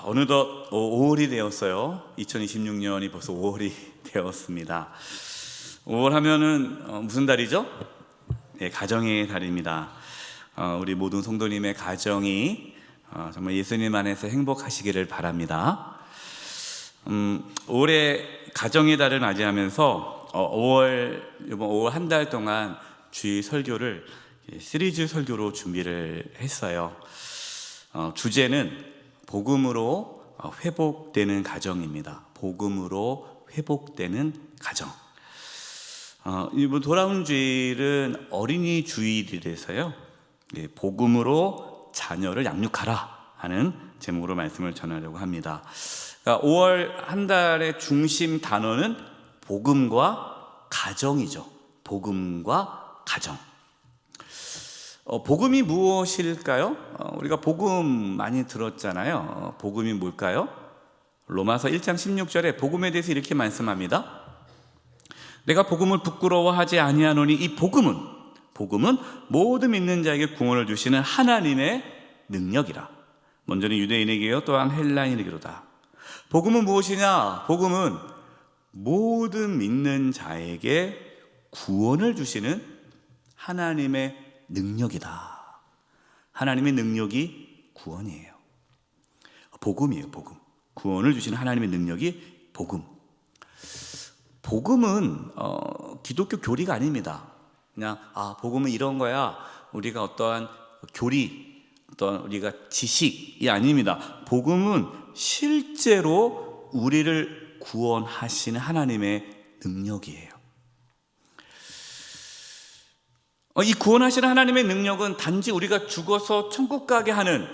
어느덧 5월이 되었어요. 2026년이 벌써 5월이 되었습니다. 5월 하면은 무슨 달이죠? 네, 가정의 달입니다. 우리 모든 성도님의 가정이 정말 예수님 안에서 행복하시기를 바랍니다. 올해 가정의 달을 맞이하면서 이번 5월 한 달 동안 주일 설교를 시리즈 설교로 준비를 했어요. 주제는 복음으로 회복되는 가정입니다. 복음으로 회복되는 가정. 이번 돌아온 주일은 어린이 주일이라서요. 복음으로 자녀를 양육하라 하는 제목으로 말씀을 전하려고 합니다. 5월 한 달의 중심 단어는 복음과 가정이죠. 복음과 가정. 복음이 무엇일까요? 우리가 복음 많이 들었잖아요. 복음이 뭘까요? 로마서 1장 16절에 복음에 대해서 이렇게 말씀합니다. 내가 복음을 부끄러워하지 아니하노니 이 복음은 모든 믿는 자에게 구원을 주시는 하나님의 능력이라. 먼저는 유대인에게요 또한 헬라인에게로다. 복음은 무엇이냐? 복음은 모든 믿는 자에게 구원을 주시는 하나님의 능력이다. 하나님의 능력이 구원이에요. 복음이에요. 복음. 구원을 주시는 하나님의 능력이 복음. 복음은 기독교 교리가 아닙니다. 그냥 복음은 이런 거야. 우리가 어떠한 교리, 어떤 우리가 지식이 아닙니다. 복음은 실제로 우리를 구원하시는 하나님의 능력이에요. 이 구원하시는 하나님의 능력은 단지 우리가 죽어서 천국 가게 하는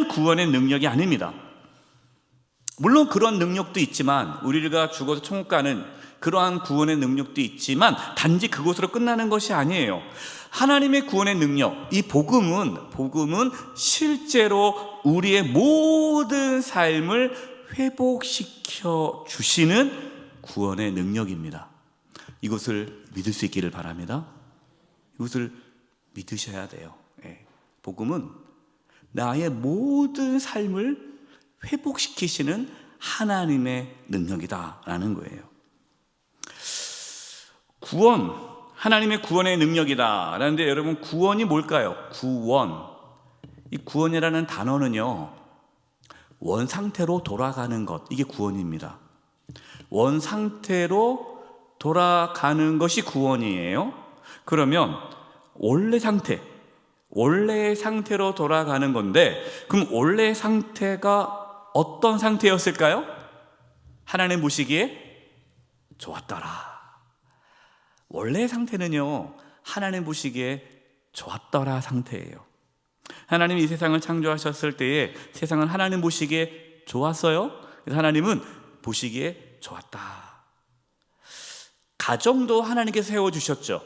구원의 능력이 아닙니다. 물론 그런 능력도 있지만, 우리가 죽어서 천국 가는 그러한 구원의 능력도 있지만 단지 그것으로 끝나는 것이 아니에요. 하나님의 구원의 능력, 이 복음은 실제로 우리의 모든 삶을 회복시켜 주시는 구원의 능력입니다. 이것을 믿을 수 있기를 바랍니다. 이것을 믿으셔야 돼요. 복음은 나의 모든 삶을 회복시키시는 하나님의 능력이다라는 거예요. 구원, 하나님의 구원의 능력이다 라는데, 여러분 구원이 뭘까요? 이 구원이라는 단어는요, 원상태로 돌아가는 것, 이게 구원입니다. 원상태로 돌아가는 것이 구원이에요. 그러면 원래의 상태로 돌아가는 건데, 그럼 원래의 상태가 어떤 상태였을까요? 하나님 보시기에 좋았더라. 원래의 상태는요, 하나님 보시기에 좋았더라 상태예요. 하나님이 이 세상을 창조하셨을 때에 세상은 하나님 보시기에 좋았어요. 그래서 하나님은 보시기에 좋았다. 가정도 하나님께서 세워주셨죠.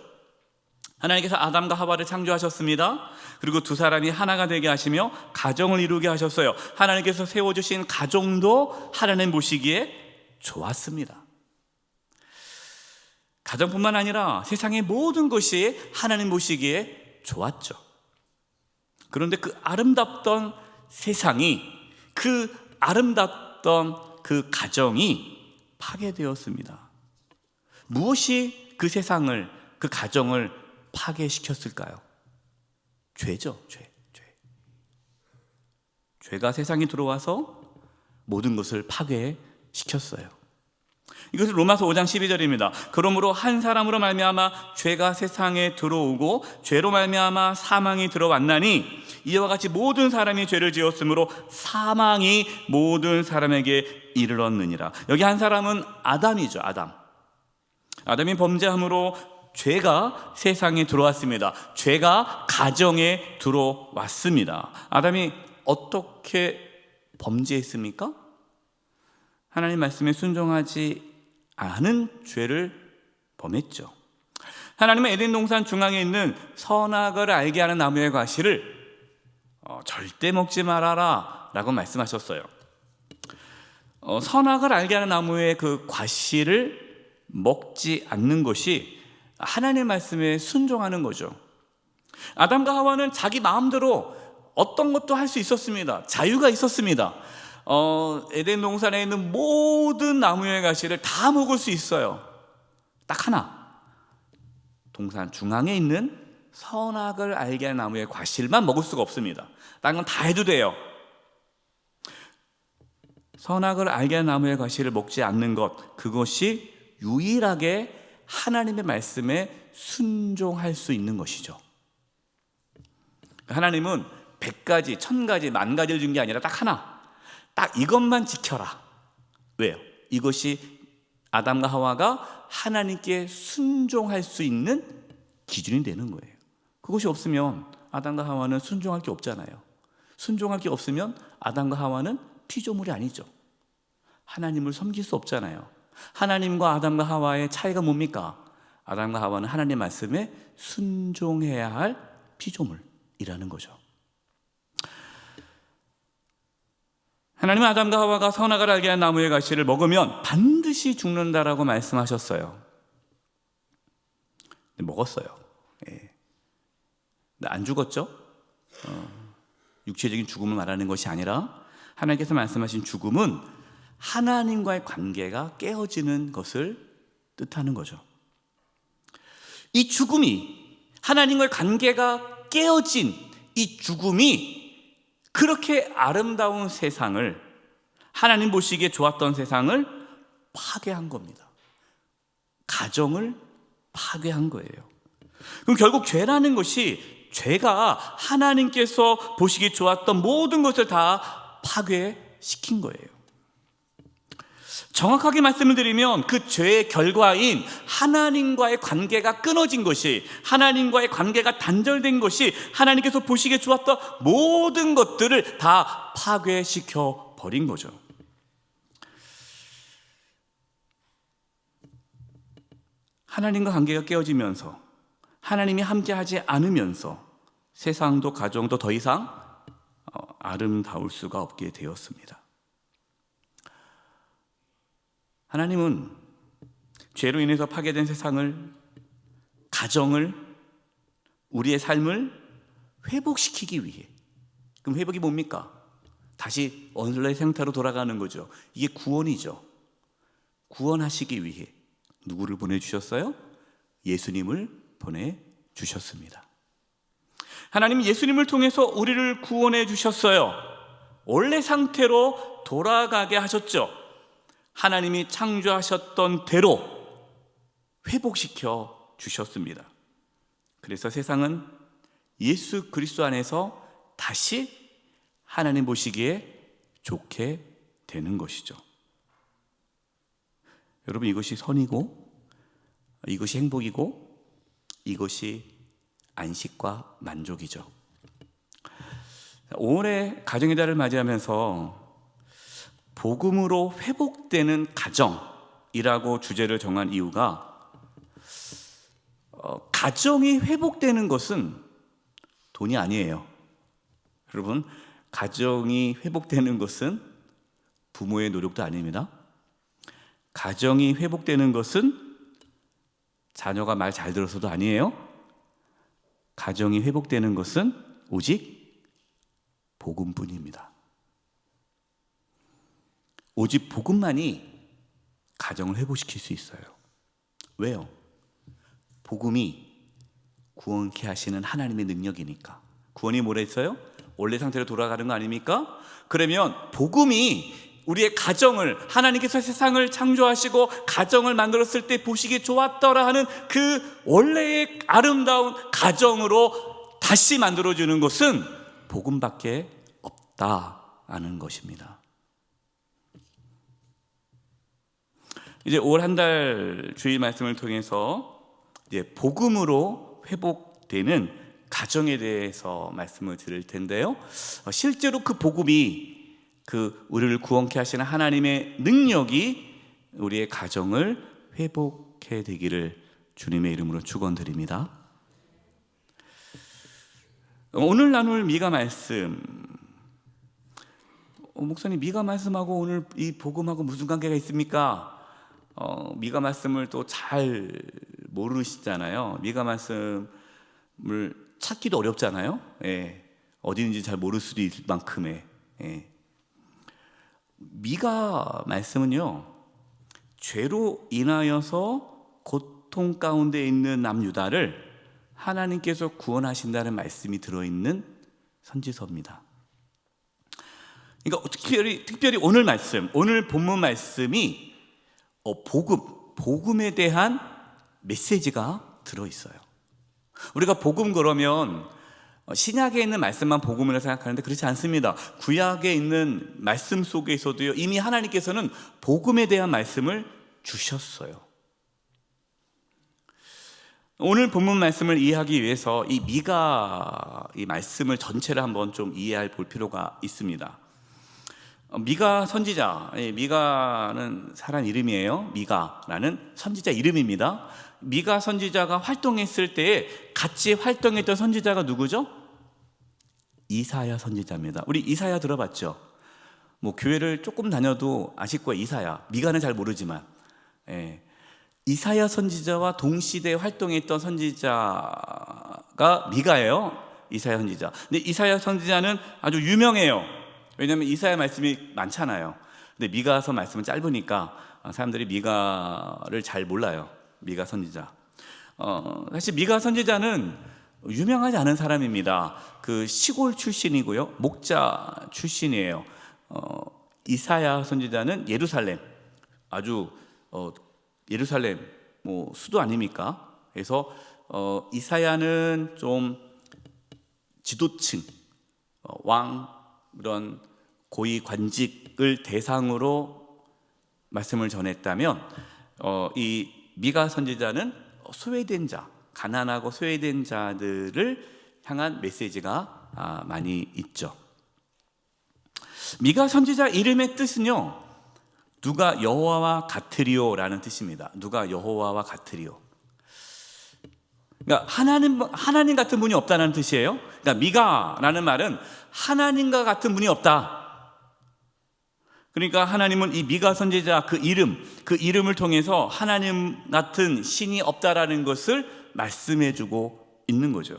하나님께서 아담과 하와를 창조하셨습니다. 그리고 두 사람이 하나가 되게 하시며 가정을 이루게 하셨어요. 하나님께서 세워주신 가정도 하나님 보시기에 좋았습니다. 가정뿐만 아니라 세상의 모든 것이 하나님 보시기에 좋았죠. 그런데 그 아름답던 세상이, 그 아름답던 그 가정이 파괴되었습니다. 무엇이 그 세상을, 그 가정을 파괴시켰을까요? 죄죠. 죄가 세상에 들어와서 모든 것을 파괴시켰어요. 이것은 로마서 5장 12절입니다. 그러므로 한 사람으로 말미암아 죄가 세상에 들어오고 죄로 말미암아 사망이 들어왔나니 이와 같이 모든 사람이 죄를 지었으므로 사망이 모든 사람에게 이르렀느니라. 여기 한 사람은 아담이죠. 아담이 범죄함으로 죄가 세상에 들어왔습니다. 죄가 가정에 들어왔습니다. 아담이 어떻게 범죄했습니까? 하나님 말씀에 순종하지 않은 죄를 범했죠. 하나님은 에덴 동산 중앙에 있는 선악을 알게 하는 나무의 과실을 절대 먹지 말아라 라고 말씀하셨어요. 선악을 알게 하는 나무의 그 과실을 먹지 않는 것이 하나님의 말씀에 순종하는 거죠. 아담과 하와는 자기 마음대로 어떤 것도 할 수 있었습니다. 자유가 있었습니다. 에덴 동산에 있는 모든 나무의 가시를 다 먹을 수 있어요. 딱 하나, 동산 중앙에 있는 선악을 알게 하는 나무의 과실만 먹을 수가 없습니다. 다른 건 다 해도 돼요. 선악을 알게 하는 나무의 과실을 먹지 않는 것, 그것이 유일하게 하나님의 말씀에 순종할 수 있는 것이죠. 하나님은 100가지, 1000가지, 10,000가지를 준 게 아니라 딱 하나, 딱 이것만 지켜라. 왜요? 이것이 아담과 하와가 하나님께 순종할 수 있는 기준이 되는 거예요. 그것이 없으면 아담과 하와는 순종할 게 없잖아요. 순종할 게 없으면 아담과 하와는 피조물이 아니죠. 하나님을 섬길 수 없잖아요. 하나님과 아담과 하와의 차이가 뭡니까? 아담과 하와는 하나님 말씀에 순종해야 할 피조물이라는 거죠. 하나님은 아담과 하와가 선악을 알게 한 나무의 가시를 먹으면 반드시 죽는다라고 말씀하셨어요. 먹었어요. 예. 안 죽었죠? 육체적인 죽음을 말하는 것이 아니라 하나님께서 말씀하신 죽음은 하나님과의 관계가 깨어지는 것을 뜻하는 거죠. 이 죽음이, 하나님과의 관계가 깨어진 이 죽음이 그렇게 아름다운 세상을, 하나님 보시기에 좋았던 세상을 파괴한 겁니다. 가정을 파괴한 거예요. 그럼 결국 죄라는 것이, 죄가 하나님께서 보시기 좋았던 모든 것을 다 파괴시킨 거예요. 정확하게 말씀을 드리면 그 죄의 결과인 하나님과의 관계가 끊어진 것이, 하나님과의 관계가 단절된 것이 하나님께서 보시기에 좋았던 모든 것들을 다 파괴시켜 버린 거죠. 하나님과 관계가 깨어지면서, 하나님이 함께하지 않으면서 세상도 가정도 더 이상 아름다울 수가 없게 되었습니다. 하나님은 죄로 인해서 파괴된 세상을, 가정을, 우리의 삶을 회복시키기 위해, 그럼 회복이 뭡니까? 다시 원래 상태로 돌아가는 거죠. 이게 구원이죠. 구원하시기 위해 누구를 보내주셨어요? 예수님을 보내주셨습니다. 하나님은 예수님을 통해서 우리를 구원해 주셨어요. 원래 상태로 돌아가게 하셨죠. 하나님이 창조하셨던 대로 회복시켜 주셨습니다. 그래서 세상은 예수 그리스도 안에서 다시 하나님 보시기에 좋게 되는 것이죠. 여러분, 이것이 선이고, 이것이 행복이고, 이것이 안식과 만족이죠. 올해 가정의 달을 맞이하면서 복음으로 회복되는 가정이라고 주제를 정한 이유가, 가정이 회복되는 것은 돈이 아니에요. 여러분, 가정이 회복되는 것은 부모의 노력도 아닙니다. 가정이 회복되는 것은 자녀가 말 잘 들어서도 아니에요. 가정이 회복되는 것은 오직 복음뿐입니다. 오직 복음만이 가정을 회복시킬 수 있어요. 왜요? 복음이 구원케 하시는 하나님의 능력이니까. 구원이 뭐라 했어요? 원래 상태로 돌아가는 거 아닙니까? 그러면 복음이 우리의 가정을, 하나님께서 세상을 창조하시고 가정을 만들었을 때 보시기에 좋았더라 하는 그 원래의 아름다운 가정으로 다시 만들어주는 것은 복음밖에 없다는 것입니다. 이제 올 한 달 주일 말씀을 통해서 이제 복음으로 회복되는 가정에 대해서 말씀을 드릴 텐데요. 실제로 그 복음이, 그 우리를 구원케 하시는 하나님의 능력이 우리의 가정을 회복해 되기를 주님의 이름으로 축원드립니다. 오늘 나눌 미가 말씀, 목사님, 미가 말씀하고 오늘 이 복음하고 무슨 관계가 있습니까? 미가 말씀을 또 잘 모르시잖아요. 미가 말씀을 찾기도 어렵잖아요. 예. 어디 있는지 잘 모를 수도 있을 만큼의. 미가 말씀은요, 죄로 인하여서 고통 가운데 있는 남유다를 하나님께서 구원하신다는 말씀이 들어있는 선지서입니다. 그러니까 특별히 오늘 말씀, 오늘 본문 말씀이 복음에 대한 메시지가 들어있어요. 우리가 복음 그러면 신약에 있는 말씀만 복음이라고 생각하는데 그렇지 않습니다. 구약에 있는 말씀 속에서도요, 이미 하나님께서는 복음에 대한 말씀을 주셨어요. 오늘 본문 말씀을 이해하기 위해서 이 미가 이 말씀을 전체를 한번 좀 이해할 볼 필요가 있습니다. 미가 선지자, 미가는 사람 이름이에요. 미가라는 선지자 이름입니다. 미가 선지자가 활동했을 때에 같이 활동했던 선지자가 누구죠? 이사야 선지자입니다. 우리 이사야 들어봤죠? 교회를 조금 다녀도 아실 거예요. 이사야. 미가는 잘 모르지만, 이사야 선지자와 동시대에 활동했던 선지자가 미가예요. 이사야 선지자. 근데 이사야 선지자는 아주 유명해요. 왜냐하면 이사야 말씀이 많잖아요. 근데 미가서 말씀은 짧으니까 사람들이 미가를 잘 몰라요. 미가 선지자. 사실 미가 선지자는 유명하지 않은 사람입니다. 그 시골 출신이고요, 목자 출신이에요. 이사야 선지자는 예루살렘, 아주 예루살렘 수도 아닙니까? 그래서 이사야는 좀 지도층, 왕, 이런 고위 관직을 대상으로 말씀을 전했다면, 이 미가 선지자는 소외된 자, 가난하고 소외된 자들을 향한 메시지가 많이 있죠. 미가 선지자 이름의 뜻은요, 누가 여호와와 같으리오라는 뜻입니다. 누가 여호와와 같으리오. 그러니까 하나님 같은 분이 없다는 뜻이에요. 그러니까 미가라는 말은 하나님과 같은 분이 없다. 그러니까 하나님은 이 미가 선지자 그 이름을 통해서 하나님 같은 신이 없다라는 것을 말씀해주고 있는 거죠.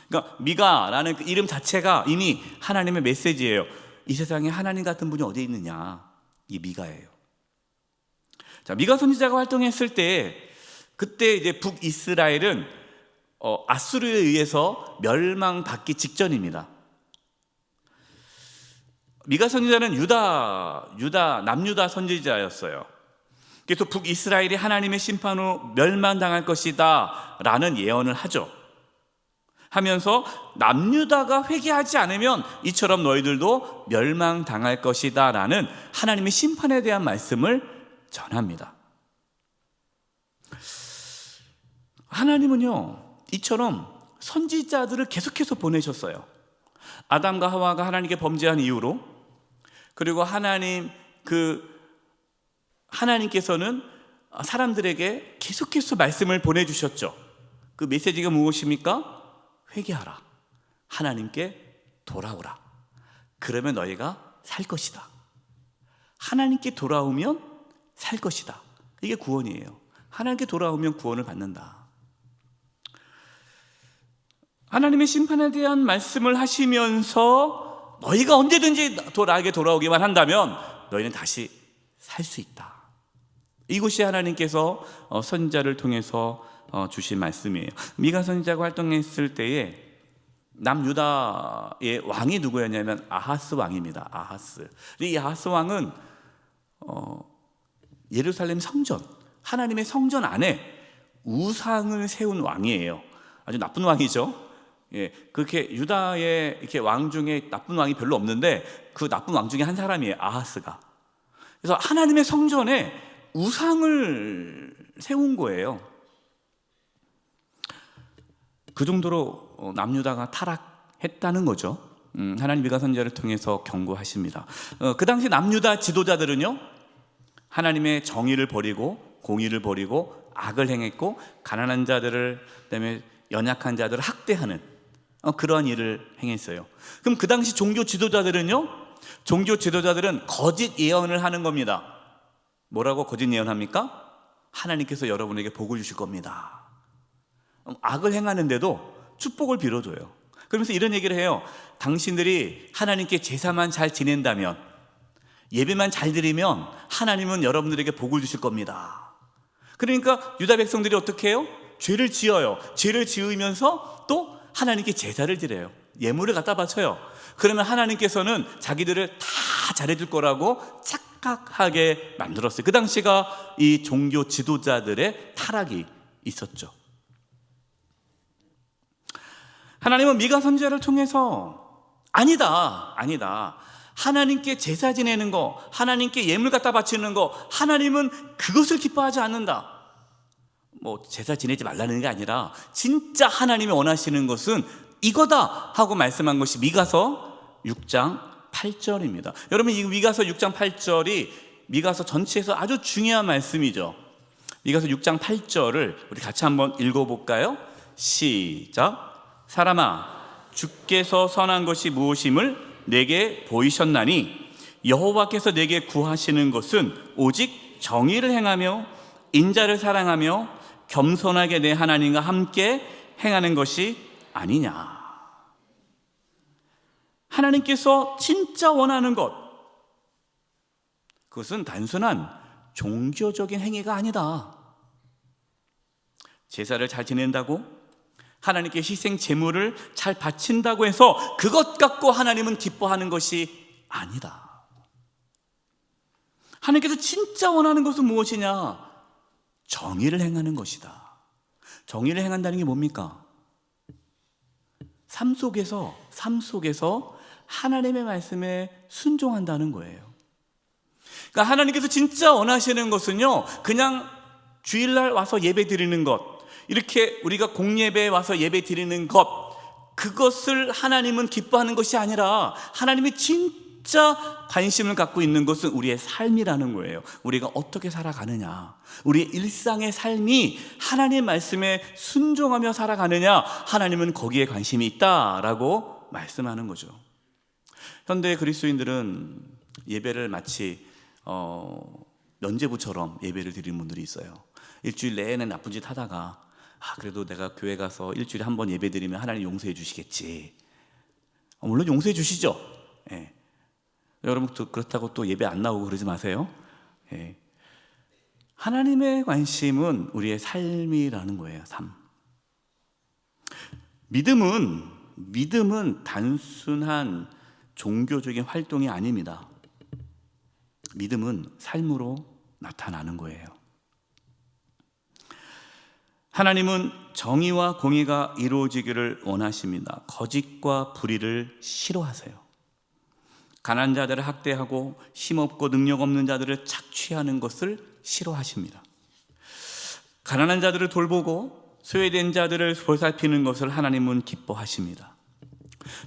그러니까 미가라는 그 이름 자체가 이미 하나님의 메시지예요. 이 세상에 하나님 같은 분이 어디 있느냐? 이 미가예요. 자, 미가 선지자가 활동했을 때, 그때 이제 북이스라엘은 아수르에 의해서 멸망받기 직전입니다. 미가 선지자는 남유다 선지자였어요. 그래서 북이스라엘이 하나님의 심판으로 멸망당할 것이다 라는 예언을 하죠. 하면서 남유다가 회개하지 않으면 이처럼 너희들도 멸망당할 것이다 라는 하나님의 심판에 대한 말씀을 전합니다. 하나님은요, 이처럼 선지자들을 계속해서 보내셨어요. 아담과 하와가 하나님께 범죄한 이후로, 그리고 하나님께서는 사람들에게 계속해서 말씀을 보내주셨죠. 그 메시지가 무엇입니까? 회개하라. 하나님께 돌아오라. 그러면 너희가 살 것이다. 하나님께 돌아오면 살 것이다. 이게 구원이에요. 하나님께 돌아오면 구원을 받는다. 하나님의 심판에 대한 말씀을 하시면서 너희가 언제든지 나에게 돌아오기만 한다면 너희는 다시 살 수 있다. 이것이 하나님께서 선지자를 통해서 주신 말씀이에요. 미가 선지자가 활동했을 때에 남유다의 왕이 누구였냐면 아하스 왕입니다. 아하스. 이 아하스 왕은 예루살렘 성전, 하나님의 성전 안에 우상을 세운 왕이에요. 아주 나쁜 왕이죠. 그렇게 유다의 이렇게 왕 중에 나쁜 왕이 별로 없는데 그 나쁜 왕 중에 한 사람이에요. 아하스가. 그래서 하나님의 성전에 우상을 세운 거예요. 그 정도로 남유다가 타락했다는 거죠. 하나님 미가 선지자를 통해서 경고하십니다. 그 당시 남유다 지도자들은요, 하나님의 정의를 버리고 공의를 버리고 악을 행했고, 가난한 자들을, 그다음에 연약한 자들을 학대하는 그러한 일을 행했어요. 그럼 그 당시 종교 지도자들은 거짓 예언을 하는 겁니다. 뭐라고 거짓 예언합니까? 하나님께서 여러분에게 복을 주실 겁니다. 악을 행하는데도 축복을 빌어줘요. 그러면서 이런 얘기를 해요. 당신들이 하나님께 제사만 잘 지낸다면, 예배만 잘 드리면 하나님은 여러분들에게 복을 주실 겁니다. 그러니까 유다 백성들이 어떻게 해요? 죄를 지어요. 죄를 지으면서 또 하나님께 제사를 드려요. 예물을 갖다 바쳐요. 그러면 하나님께서는 자기들을 다 잘해줄 거라고 착각하게 만들었어요. 그 당시가 이 종교 지도자들의 타락이 있었죠. 하나님은 미가 선지자를 통해서 아니다. 하나님께 제사 지내는 거, 하나님께 예물 갖다 바치는 거, 하나님은 그것을 기뻐하지 않는다. 제사 지내지 말라는 게 아니라 진짜 하나님이 원하시는 것은 이거다 하고 말씀한 것이 미가서 6장 8절입니다. 여러분, 이 미가서 6장 8절이 미가서 전체에서 아주 중요한 말씀이죠. 미가서 6장 8절을 우리 같이 한번 읽어볼까요? 시작. 사람아, 주께서 선한 것이 무엇임을 내게 보이셨나니 여호와께서 내게 구하시는 것은 오직 정의를 행하며 인자를 사랑하며 겸손하게 내 하나님과 함께 행하는 것이 아니냐. 하나님께서 진짜 원하는 것, 그것은 단순한 종교적인 행위가 아니다. 제사를 잘 지낸다고, 하나님께 희생 제물을 잘 바친다고 해서 그것 갖고 하나님은 기뻐하는 것이 아니다. 하나님께서 진짜 원하는 것은 무엇이냐? 정의를 행하는 것이다. 정의를 행한다는 게 뭡니까? 삶 속에서 하나님의 말씀에 순종한다는 거예요. 그러니까 하나님께서 진짜 원하시는 것은요, 그냥 주일날 와서 예배 드리는 것, 이렇게 우리가 공예배에 와서 예배 드리는 것, 그것을 하나님은 기뻐하는 것이 아니라 하나님이 진짜 관심을 갖고 있는 것은 우리의 삶이라는 거예요. 우리가 어떻게 살아가느냐, 우리의 일상의 삶이 하나님의 말씀에 순종하며 살아가느냐, 하나님은 거기에 관심이 있다라고 말씀하는 거죠. 현대 그리스도인들은 예배를 마치 면죄부처럼 예배를 드리는 분들이 있어요. 일주일 내내 나쁜 짓 하다가 그래도 내가 교회 가서 일주일에 한 번 예배 드리면 하나님 용서해 주시겠지. 물론 용서해 주시죠. 예. 여러분 그렇다고 또 예배 안 나오고 그러지 마세요. 예. 하나님의 관심은 우리의 삶이라는 거예요. 삶. 믿음은 단순한 종교적인 활동이 아닙니다. 믿음은 삶으로 나타나는 거예요. 하나님은 정의와 공의가 이루어지기를 원하십니다. 거짓과 불의를 싫어하세요. 가난한 자들을 학대하고 힘없고 능력 없는 자들을 착취하는 것을 싫어하십니다. 가난한 자들을 돌보고 소외된 자들을 보살피는 것을 하나님은 기뻐하십니다.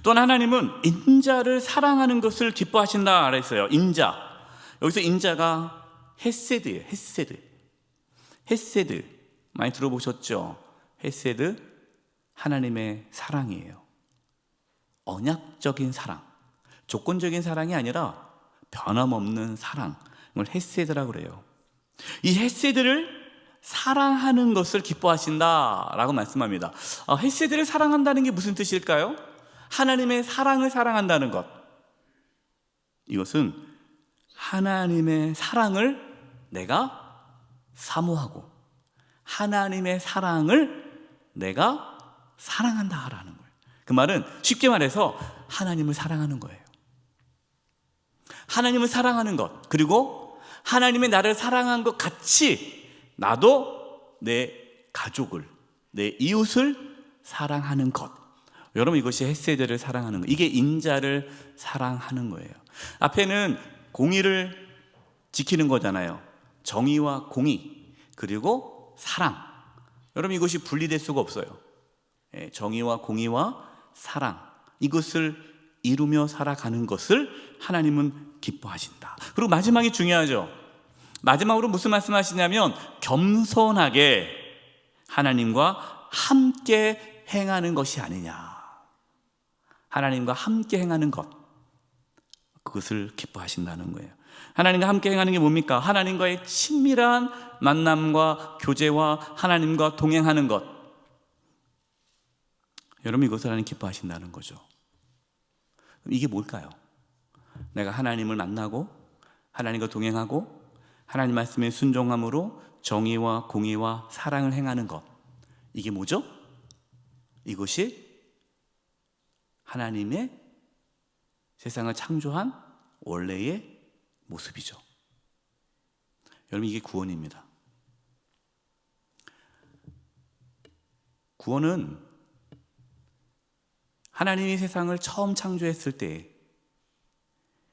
또한 하나님은 인자를 사랑하는 것을 기뻐하신다 그랬어요. 인자. 여기서 인자가 헤세드예요. 헤세드. 많이 들어보셨죠? 헤세드, 하나님의 사랑이에요. 언약적인 사랑, 조건적인 사랑이 아니라 변함없는 사랑, 이걸 헤세드라고 그래요. 이 헤세드를 사랑하는 것을 기뻐하신다라고 말씀합니다. 헤세드를 사랑한다는 게 무슨 뜻일까요? 하나님의 사랑을 사랑한다는 것. 이것은 하나님의 사랑을 내가 사모하고 하나님의 사랑을 내가 사랑한다라는 거예요. 그 말은 쉽게 말해서 하나님을 사랑하는 거예요. 하나님을 사랑하는 것, 그리고 하나님의 나를 사랑한 것 같이 나도 내 가족을, 내 이웃을 사랑하는 것. 여러분, 이것이 헤세드를 사랑하는 것, 이게 인자를 사랑하는 거예요. 앞에는 공의를 지키는 거잖아요. 정의와 공의, 그리고 사랑. 여러분, 이것이 분리될 수가 없어요. 정의와 공의와 사랑, 이것을 이루며 살아가는 것을 하나님은 기뻐하신다. 그리고 마지막이 중요하죠. 마지막으로 무슨 말씀하시냐면 겸손하게 하나님과 함께 행하는 것이 아니냐. 하나님과 함께 행하는 것, 그것을 기뻐하신다는 거예요. 하나님과 함께 행하는 게 뭡니까? 하나님과의 친밀한 만남과 교제와 하나님과 동행하는 것. 여러분, 이것을 하나님 기뻐하신다는 거죠. 그럼 이게 뭘까요? 내가 하나님을 만나고 하나님과 동행하고 하나님 말씀에 순종함으로 정의와 공의와 사랑을 행하는 것, 이게 뭐죠? 이것이 하나님의 세상을 창조한 원래의 모습이죠. 여러분, 이게 구원입니다. 구원은 하나님이 세상을 처음 창조했을 때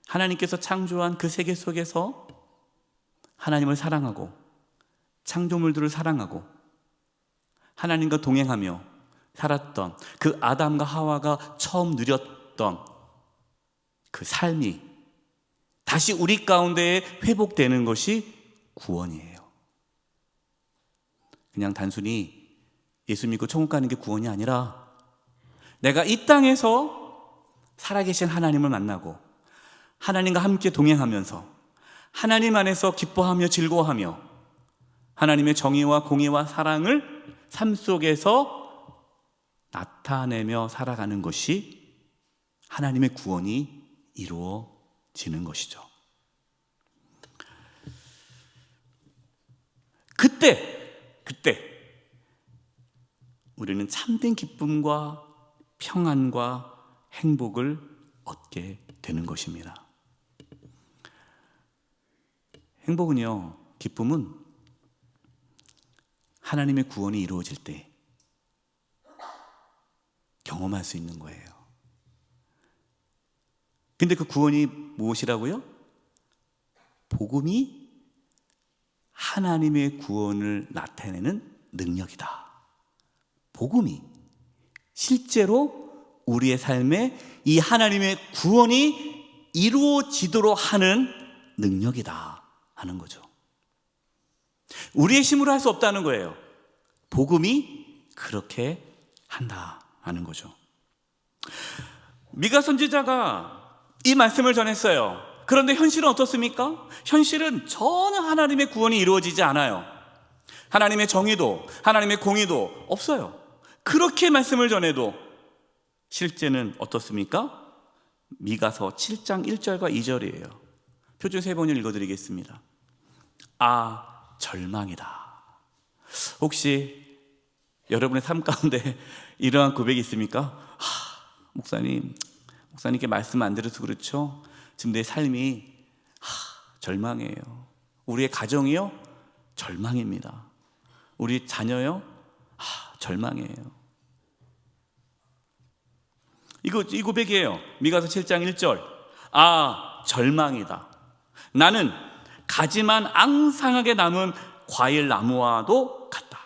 하나님께서 창조한 그 세계 속에서 하나님을 사랑하고 창조물들을 사랑하고 하나님과 동행하며 살았던 그 아담과 하와가 처음 누렸던 그 삶이 다시 우리 가운데에 회복되는 것이 구원이에요. 그냥 단순히 예수 믿고 천국 가는 게 구원이 아니라 내가 이 땅에서 살아계신 하나님을 만나고 하나님과 함께 동행하면서 하나님 안에서 기뻐하며 즐거워하며 하나님의 정의와 공의와 사랑을 삶 속에서 나타내며 살아가는 것이 하나님의 구원이 이루어지는 것이죠. 그때 우리는 참된 기쁨과 평안과 행복을 얻게 되는 것입니다. 행복은요, 기쁨은 하나님의 구원이 이루어질 때 경험할 수 있는 거예요. 근데 그 구원이 무엇이라고요? 복음이 하나님의 구원을 나타내는 능력이다. 복음이 실제로 우리의 삶에 이 하나님의 구원이 이루어지도록 하는 능력이다 하는 거죠. 우리의 힘으로 할 수 없다는 거예요. 복음이 그렇게 한다 하는 거죠. 미가 선지자가 이 말씀을 전했어요. 그런데 현실은 어떻습니까? 현실은 전혀 하나님의 구원이 이루어지지 않아요. 하나님의 정의도 하나님의 공의도 없어요. 그렇게 말씀을 전해도 실제는 어떻습니까? 미가서 7장 1절과 2절이에요. 표준 세 번을 읽어드리겠습니다. 아, 절망이다. 혹시 여러분의 삶 가운데 이러한 고백이 있습니까? 목사님께 말씀 안 들어서 그렇죠? 지금 내 삶이 절망이에요. 우리의 가정이요? 절망입니다. 우리 자녀요? 절망이에요. 이 고백이에요. 미가서 7장 1절. 아, 절망이다. 나는 가지만 앙상하게 남은 과일 나무와도 같다.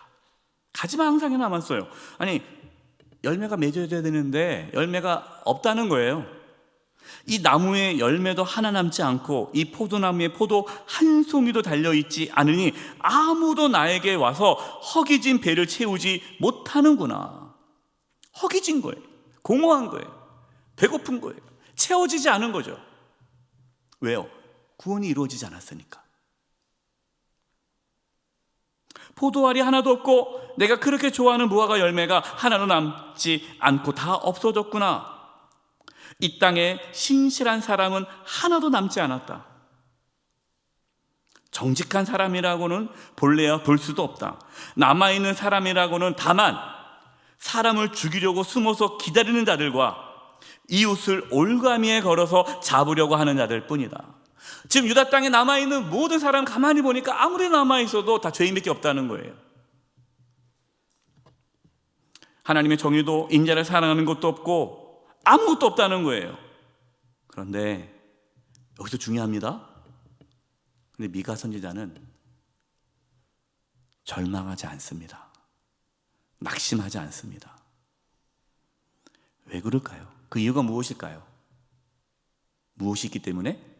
가지만 앙상하게 남았어요. 아니, 열매가 맺어져야 되는데 열매가 없다는 거예요. 이 나무에 열매도 하나 남지 않고 이 포도나무에 포도 한 송이도 달려있지 않으니 아무도 나에게 와서 허기진 배를 채우지 못하는구나. 허기진 거예요. 공허한 거예요. 배고픈 거예요. 채워지지 않은 거죠. 왜요? 구원이 이루어지지 않았으니까. 포도알이 하나도 없고 내가 그렇게 좋아하는 무화과 열매가 하나도 남지 않고 다 없어졌구나. 이 땅에 신실한 사람은 하나도 남지 않았다. 정직한 사람이라고는 본래야 볼 수도 없다. 남아있는 사람이라고는 다만 사람을 죽이려고 숨어서 기다리는 자들과 이웃을 올가미에 걸어서 잡으려고 하는 자들 뿐이다. 지금 유다 땅에 남아있는 모든 사람 가만히 보니까 아무리 남아있어도 다 죄인밖에 없다는 거예요. 하나님의 정의도 인자를 사랑하는 것도 없고 아무것도 없다는 거예요. 그런데 여기서 중요합니다. 근데 미가 선지자는 절망하지 않습니다. 낙심하지 않습니다. 왜 그럴까요? 그 이유가 무엇일까요? 무엇이 있기 때문에?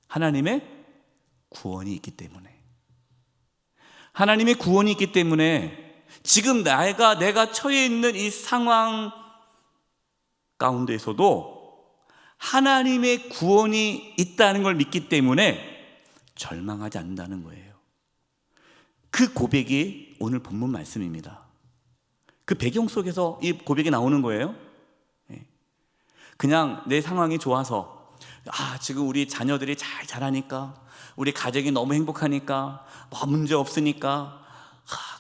하나님의 구원이 있기 때문에. 하나님의 구원이 있기 때문에 지금 내가 처해 있는 이 상황 가운데서도 하나님의 구원이 있다는 걸 믿기 때문에 절망하지 않는다는 거예요. 그 고백이 오늘 본문 말씀입니다. 그 배경 속에서 이 고백이 나오는 거예요. 그냥 내 상황이 좋아서, 지금 우리 자녀들이 잘 자라니까, 우리 가정이 너무 행복하니까, 뭐 문제 없으니까,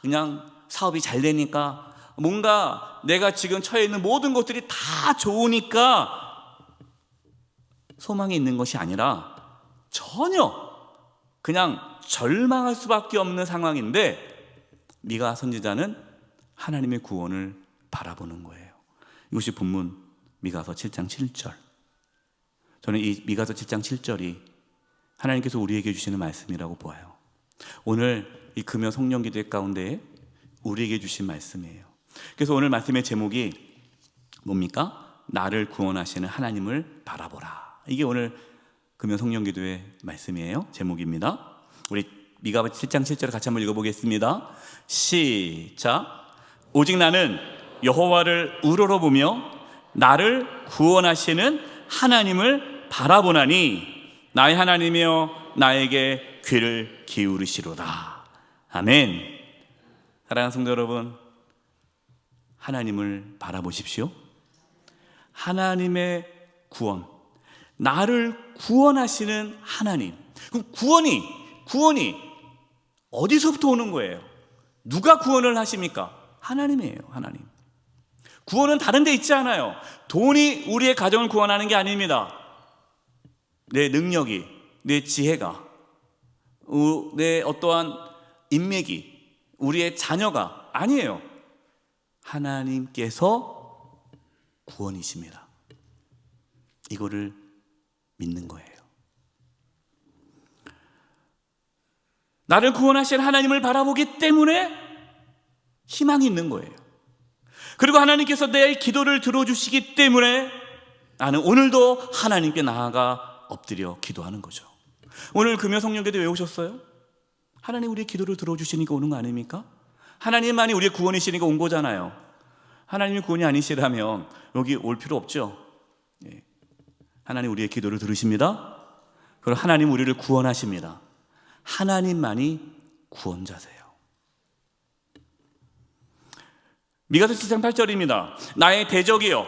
그냥 사업이 잘 되니까, 뭔가 내가 지금 처해 있는 모든 것들이 다 좋으니까 소망이 있는 것이 아니라 전혀 그냥 절망할 수밖에 없는 상황인데, 미가 선지자는 하나님의 구원을 바라보는 거예요. 이것이 본문 미가서 7장 7절. 저는 이 미가서 7장 7절이 하나님께서 우리에게 주시는 말씀이라고 보아요. 오늘 이 금요 성령 기도회 가운데 우리에게 주신 말씀이에요. 그래서 오늘 말씀의 제목이 뭡니까? 나를 구원하시는 하나님을 바라보라. 이게 오늘 금요 성령 기도회 말씀이에요. 제목입니다. 우리 미가 7장 7절을 같이 한번 읽어보겠습니다. 시작. 오직 나는 여호와를 우러러보며 나를 구원하시는 하나님을 바라보나니 나의 하나님이여 나에게 귀를 기울이시로다. 아멘. 사랑하는 성도 여러분, 하나님을 바라보십시오. 하나님의 구원, 나를 구원하시는 하나님. 그럼 구원이 어디서부터 오는 거예요? 누가 구원을 하십니까? 하나님이에요. 하나님. 구원은 다른 데 있지 않아요. 돈이 우리의 가정을 구원하는 게 아닙니다. 내 능력이, 내 지혜가, 내 어떠한 인맥이, 우리의 자녀가 아니에요. 하나님께서 구원이십니다. 이거를 믿는 거예요. 나를 구원하실 하나님을 바라보기 때문에 희망이 있는 거예요. 그리고 하나님께서 내 기도를 들어주시기 때문에 나는 오늘도 하나님께 나아가 엎드려 기도하는 거죠. 오늘 금요 성령기도 왜 오셨어요? 하나님 우리의 기도를 들어주시니까 오는 거 아닙니까? 하나님만이 우리의 구원이시니까 온 거잖아요. 하나님이 구원이 아니시라면 여기 올 필요 없죠. 하나님 우리의 기도를 들으십니다. 그리고 하나님 우리를 구원하십니다. 하나님만이 구원자세요. 미가서 7장 8절입니다. 나의 대적이여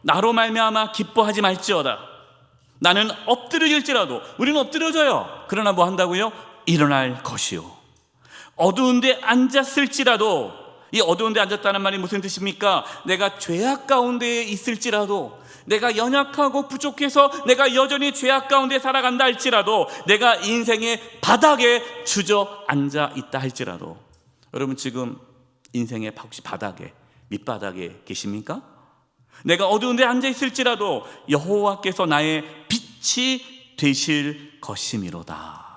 나로 말미암아 기뻐하지 말지어다. 나는 엎드려질지라도, 우리는 엎드려져요. 그러나 뭐 한다고요? 일어날 것이요. 어두운 데 앉았을지라도, 이 어두운 데 앉았다는 말이 무슨 뜻입니까? 내가 죄악 가운데 있을지라도, 내가 연약하고 부족해서 내가 여전히 죄악 가운데 살아간다 할지라도, 내가 인생의 바닥에 주저앉아 있다 할지라도, 여러분 지금 인생의 혹시 바닥에, 밑바닥에 계십니까? 내가 어두운 데 앉아 있을지라도 여호와께서 나의 빛이 되실 것이미로다.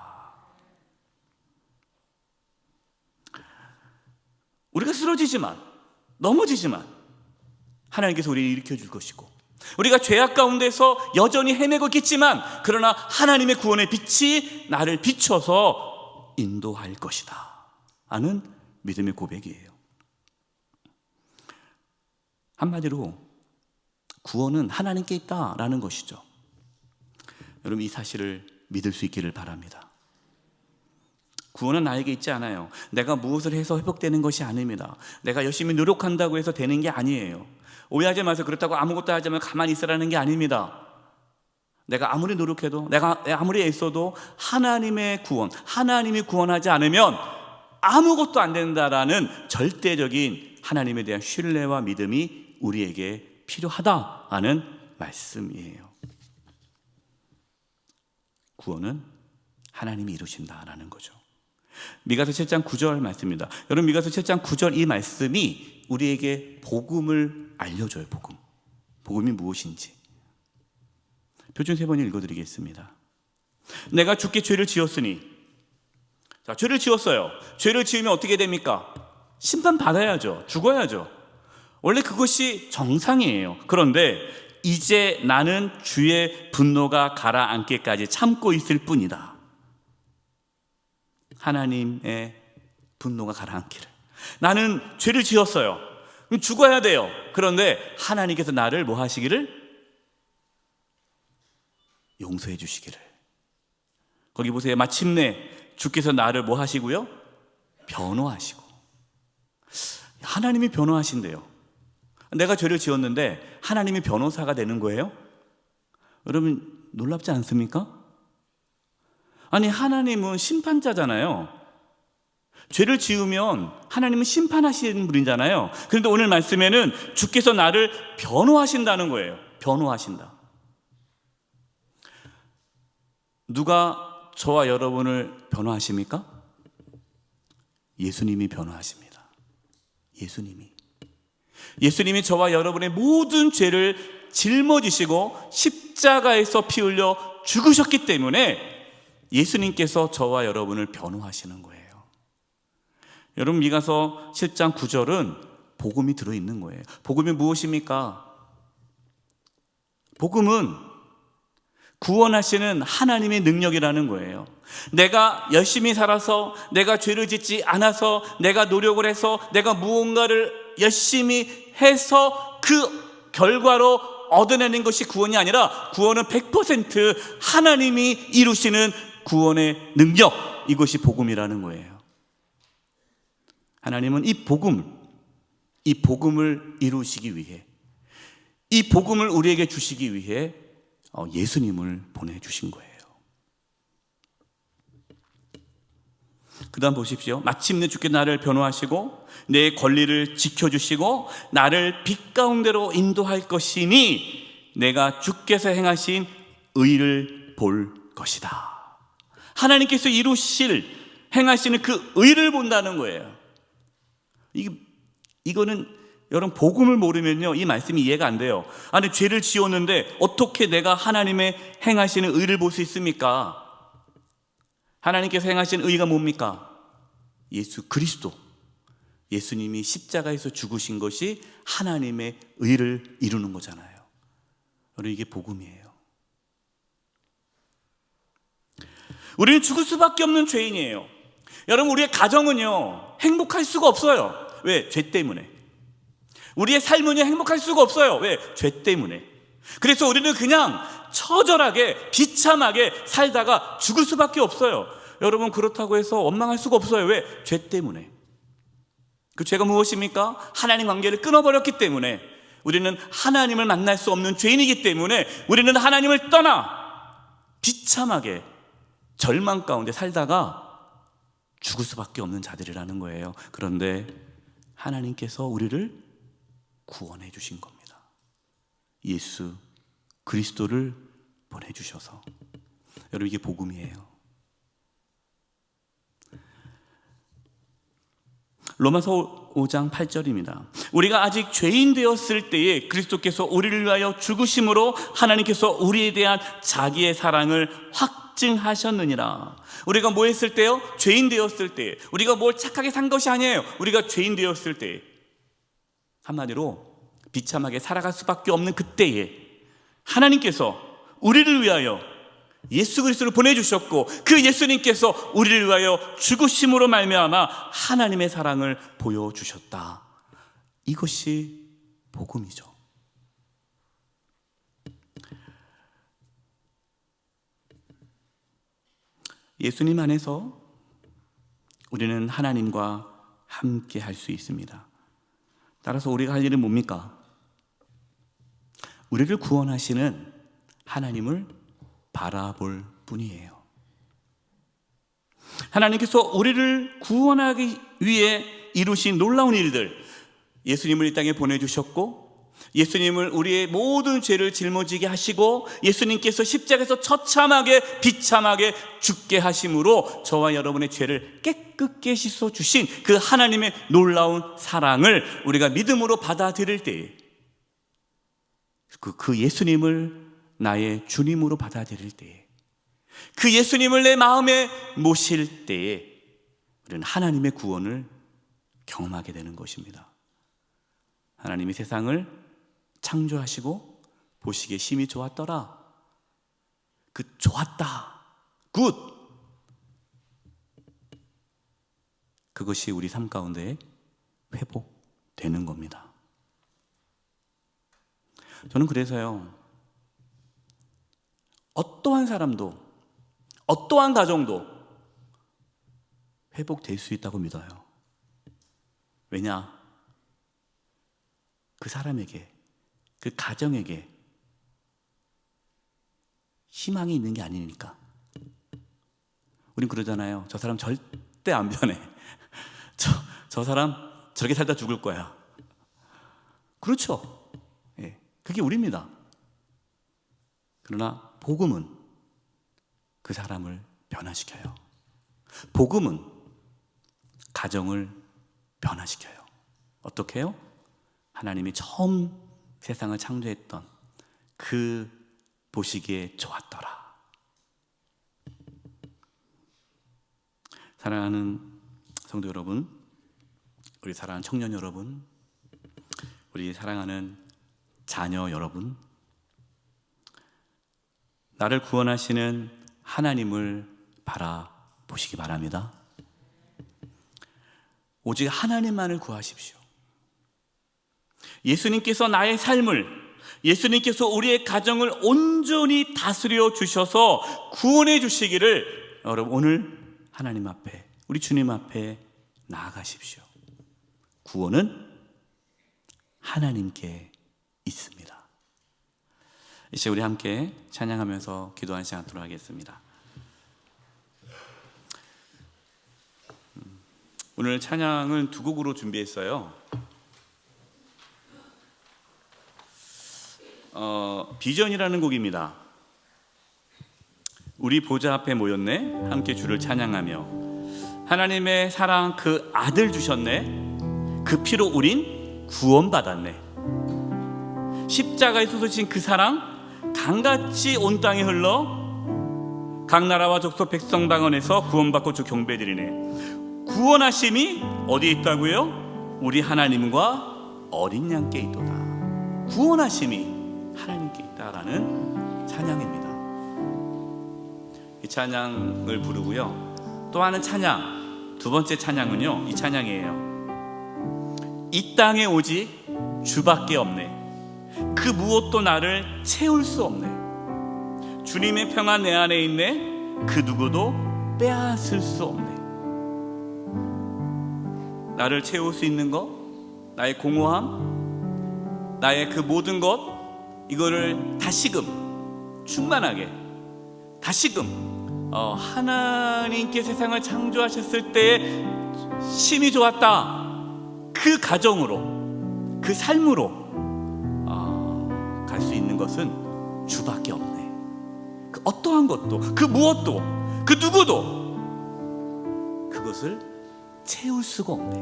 우리가 쓰러지지만, 넘어지지만 하나님께서 우리를 일으켜 줄 것이고, 우리가 죄악 가운데서 여전히 헤매고 있겠지만 그러나 하나님의 구원의 빛이 나를 비춰서 인도할 것이다 하는 믿음의 고백이에요. 한마디로 구원은 하나님께 있다라는 것이죠. 여러분 이 사실을 믿을 수 있기를 바랍니다. 구원은 나에게 있지 않아요. 내가 무엇을 해서 회복되는 것이 아닙니다. 내가 열심히 노력한다고 해서 되는 게 아니에요. 오해하지 마세요. 그렇다고 아무것도 하지 않으면 가만히 있으라는 게 아닙니다. 내가 아무리 노력해도, 내가 아무리 애써도 하나님의 구원, 하나님이 구원하지 않으면 아무것도 안 된다라는 절대적인 하나님에 대한 신뢰와 믿음이 우리에게 필요하다는 말씀이에요. 구원은 하나님이 이루신다라는 거죠. 미가서 7장 9절 말씀입니다. 여러분 미가서 7장 9절 이 말씀이 우리에게 복음을 알려줘요. 복음이 무엇인지. 표준 3번 읽어드리겠습니다. 내가 주께 죄를 지었으니, 자, 죄를 지었어요. 죄를 지으면 어떻게 됩니까? 심판받아야죠. 죽어야죠. 원래 그것이 정상이에요. 그런데 이제 나는 주의 분노가 가라앉기까지 참고 있을 뿐이다. 하나님의 분노가 가라앉기를. 나는 죄를 지었어요. 그럼 죽어야 돼요. 그런데 하나님께서 나를 뭐 하시기를? 용서해 주시기를. 거기 보세요. 마침내 주께서 나를 뭐 하시고요? 변호하시고. 하나님이 변호하신대요. 내가 죄를 지었는데 하나님이 변호사가 되는 거예요? 여러분 놀랍지 않습니까? 아니, 하나님은 심판자잖아요. 죄를 지으면 하나님은 심판하시는 분이잖아요. 그런데 오늘 말씀에는 주께서 나를 변호하신다는 거예요. 변호하신다. 누가 저와 여러분을 변호하십니까? 예수님이 변호하십니다. 예수님이 저와 여러분의 모든 죄를 짊어지시고 십자가에서 피 흘려 죽으셨기 때문에 예수님께서 저와 여러분을 변호하시는 거예요. 여러분, 미가서 10장 9절은 복음이 들어있는 거예요. 복음이 무엇입니까? 복음은 구원하시는 하나님의 능력이라는 거예요. 내가 열심히 살아서, 내가 죄를 짓지 않아서, 내가 노력을 해서, 내가 무언가를 열심히 해서 그 결과로 얻어내는 것이 구원이 아니라, 구원은 100% 하나님이 이루시는 구원의 능력, 이것이 복음이라는 거예요. 하나님은 이 복음을 이루시기 위해, 이 복음을 우리에게 주시기 위해 예수님을 보내주신 거예요. 그 다음 보십시오. 마침내 주께 나를 변호하시고 내 권리를 지켜주시고 나를 빛 가운데로 인도할 것이니 내가 주께서 행하신 의를 볼 것이다. 하나님께서 행하시는 그 의를 본다는 거예요. 이거는 여러분, 복음을 모르면요, 이 말씀이 이해가 안 돼요. 아니, 죄를 지었는데 어떻게 내가 하나님의 행하시는 의를 볼 수 있습니까? 하나님께서 행하시는 의가 뭡니까? 예수 그리스도, 예수님이 십자가에서 죽으신 것이 하나님의 의를 이루는 거잖아요. 여러분, 이게 복음이에요. 우리는 죽을 수밖에 없는 죄인이에요. 여러분, 우리의 가정은요 행복할 수가 없어요. 왜? 죄 때문에. 우리의 삶은요 행복할 수가 없어요. 왜? 죄 때문에. 그래서 우리는 그냥 처절하게 비참하게 살다가 죽을 수밖에 없어요. 여러분, 그렇다고 해서 원망할 수가 없어요. 왜? 죄 때문에. 그 죄가 무엇입니까? 하나님 관계를 끊어버렸기 때문에. 우리는 하나님을 만날 수 없는 죄인이기 때문에 우리는 하나님을 떠나 비참하게 절망 가운데 살다가 죽을 수밖에 없는 자들이라는 거예요. 그런데 하나님께서 우리를 구원해 주신 겁니다. 예수 그리스도를 보내주셔서. 여러분, 이게 복음이에요. 로마서 5장 8절입니다. 우리가 아직 죄인 되었을 때에 그리스도께서 우리를 위하여 죽으심으로 하나님께서 우리에 대한 자기의 사랑을 확증하셨느니라. 우리가 뭐 했을 때요? 죄인 되었을 때. 우리가 뭘 착하게 산 것이 아니에요. 우리가 죄인 되었을 때, 한마디로 비참하게 살아갈 수밖에 없는 그때에 하나님께서 우리를 위하여 예수 그리스도를 보내주셨고, 그 예수님께서 우리를 위하여 죽으심으로 말미암아 하나님의 사랑을 보여주셨다. 이것이 복음이죠. 예수님 안에서 우리는 하나님과 함께 할 수 있습니다. 따라서 우리가 할 일은 뭡니까? 우리를 구원하시는 하나님을 바라볼 뿐이에요. 하나님께서 우리를 구원하기 위해 이루신 놀라운 일들, 예수님을 이 땅에 보내주셨고, 예수님을 우리의 모든 죄를 짊어지게 하시고, 예수님께서 십자가에서 처참하게 비참하게 죽게 하심으로 저와 여러분의 죄를 깨끗게 씻어주신 그 하나님의 놀라운 사랑을 우리가 믿음으로 받아들일 때에, 그 예수님을 나의 주님으로 받아들일 때에, 그 예수님을 내 마음에 모실 때에 우리는 하나님의 구원을 경험하게 되는 것입니다. 하나님이 세상을 창조하시고 보시기에 심히 좋았더라. 그 좋았다, 굿, 그것이 우리 삶 가운데 회복되는 겁니다. 저는 그래서요, 어떠한 사람도 어떠한 가정도 회복될 수 있다고 믿어요. 왜냐? 그 사람에게, 그 가정에게 희망이 있는 게 아니니까. 우린 그러잖아요. 저 사람 절대 안 변해. 저 사람 저렇게 살다 죽을 거야. 그렇죠. 예, 그게 우리입니다. 그러나 복음은 그 사람을 변화시켜요. 복음은 가정을 변화시켜요. 어떻게 해요? 하나님이 처음 세상을 창조했던 그 보시기에 좋았더라. 사랑하는 성도 여러분, 우리 사랑하는 청년 여러분, 우리 사랑하는 자녀 여러분, 나를 구원하시는 하나님을 바라보시기 바랍니다. 오직 하나님만을 구하십시오. 예수님께서 나의 삶을, 예수님께서 우리의 가정을 온전히 다스려 주셔서 구원해 주시기를 여러분 오늘 하나님 앞에, 우리 주님 앞에 나아가십시오. 구원은 하나님께 있습니다. 이제 우리 함께 찬양하면서 기도하는 시간 갖도록 하겠습니다. 오늘 찬양은 두 곡으로 준비했어요. 비전이라는 곡입니다. 우리 보좌 앞에 모였네, 함께 주를 찬양하며. 하나님의 사랑 그 아들 주셨네, 그 피로 우린 구원받았네. 십자가에 쏟으신 그 사랑 강같이 온 땅에 흘러 각 나라와 족속 백성 방언에서 구원받고 주 경배드리네. 구원하심이 어디에 있다고요? 우리 하나님과 어린 양께 있도다. 구원하심이 하나님께 있다라는 찬양입니다. 이 찬양을 부르고요, 또 하는 찬양, 두 번째 찬양은요, 이 찬양이에요. 이 땅에 오직 주밖에 없네, 그 무엇도 나를 채울 수 없네. 주님의 평안 내 안에 있네, 그 누구도 빼앗을 수 없네. 나를 채울 수 있는 것, 나의 공허함, 나의 그 모든 것, 이거를 다시금 충만하게, 다시금 하나님께 세상을 창조하셨을 때 심히 좋았다, 그 가정으로, 그 삶으로 갈 수 있는 것은 주밖에 없네. 그 어떠한 것도, 그 무엇도, 그 누구도 그것을 채울 수가 없네.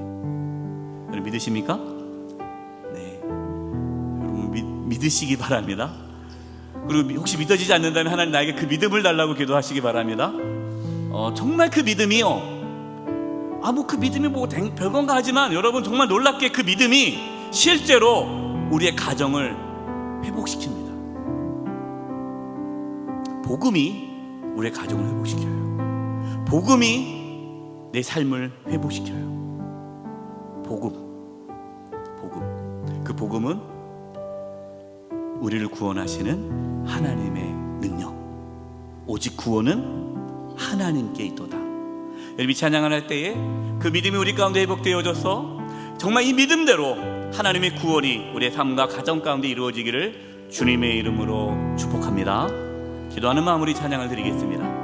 여러분 믿으십니까? 네, 여러분 믿으시기 바랍니다. 그리고 혹시 믿어지지 않는다면 하나님 나에게 그 믿음을 달라고 기도하시기 바랍니다. 정말 그 믿음이요, 뭐 그 믿음이 뭐 별건가 하지만 여러분 정말 놀랍게 그 믿음이 실제로 우리의 가정을 회복시킵니다. 복음이 우리의 가정을 회복시켜요. 복음이 내 삶을 회복시켜요. 복음. 그 복음은 우리를 구원하시는 하나님의 능력, 오직 구원은 하나님께 있도다. 여러분이 찬양을 할 때에 그 믿음이 우리 가운데 회복되어져서 정말 이 믿음대로 하나님의 구원이 우리의 삶과 가정 가운데 이루어지기를 주님의 이름으로 축복합니다. 기도하는 마음으로 찬양을 드리겠습니다.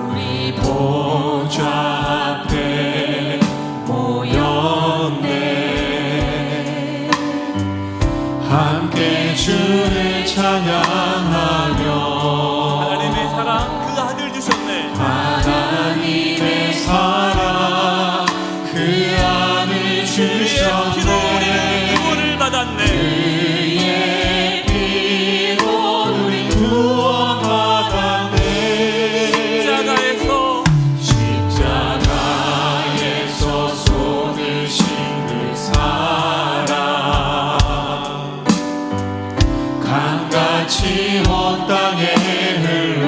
우리 보좌 앞에 모였네, 함께 주를 찬양하며. 하나님의 사랑 그 아들 주셨네, 하나님의 사랑 그 아들 주셨네. 구원을 받았네. 그의 피로 우리 구원받았네. 십자가에서 쏟으신 그 사랑 강같이 온 땅에 흘러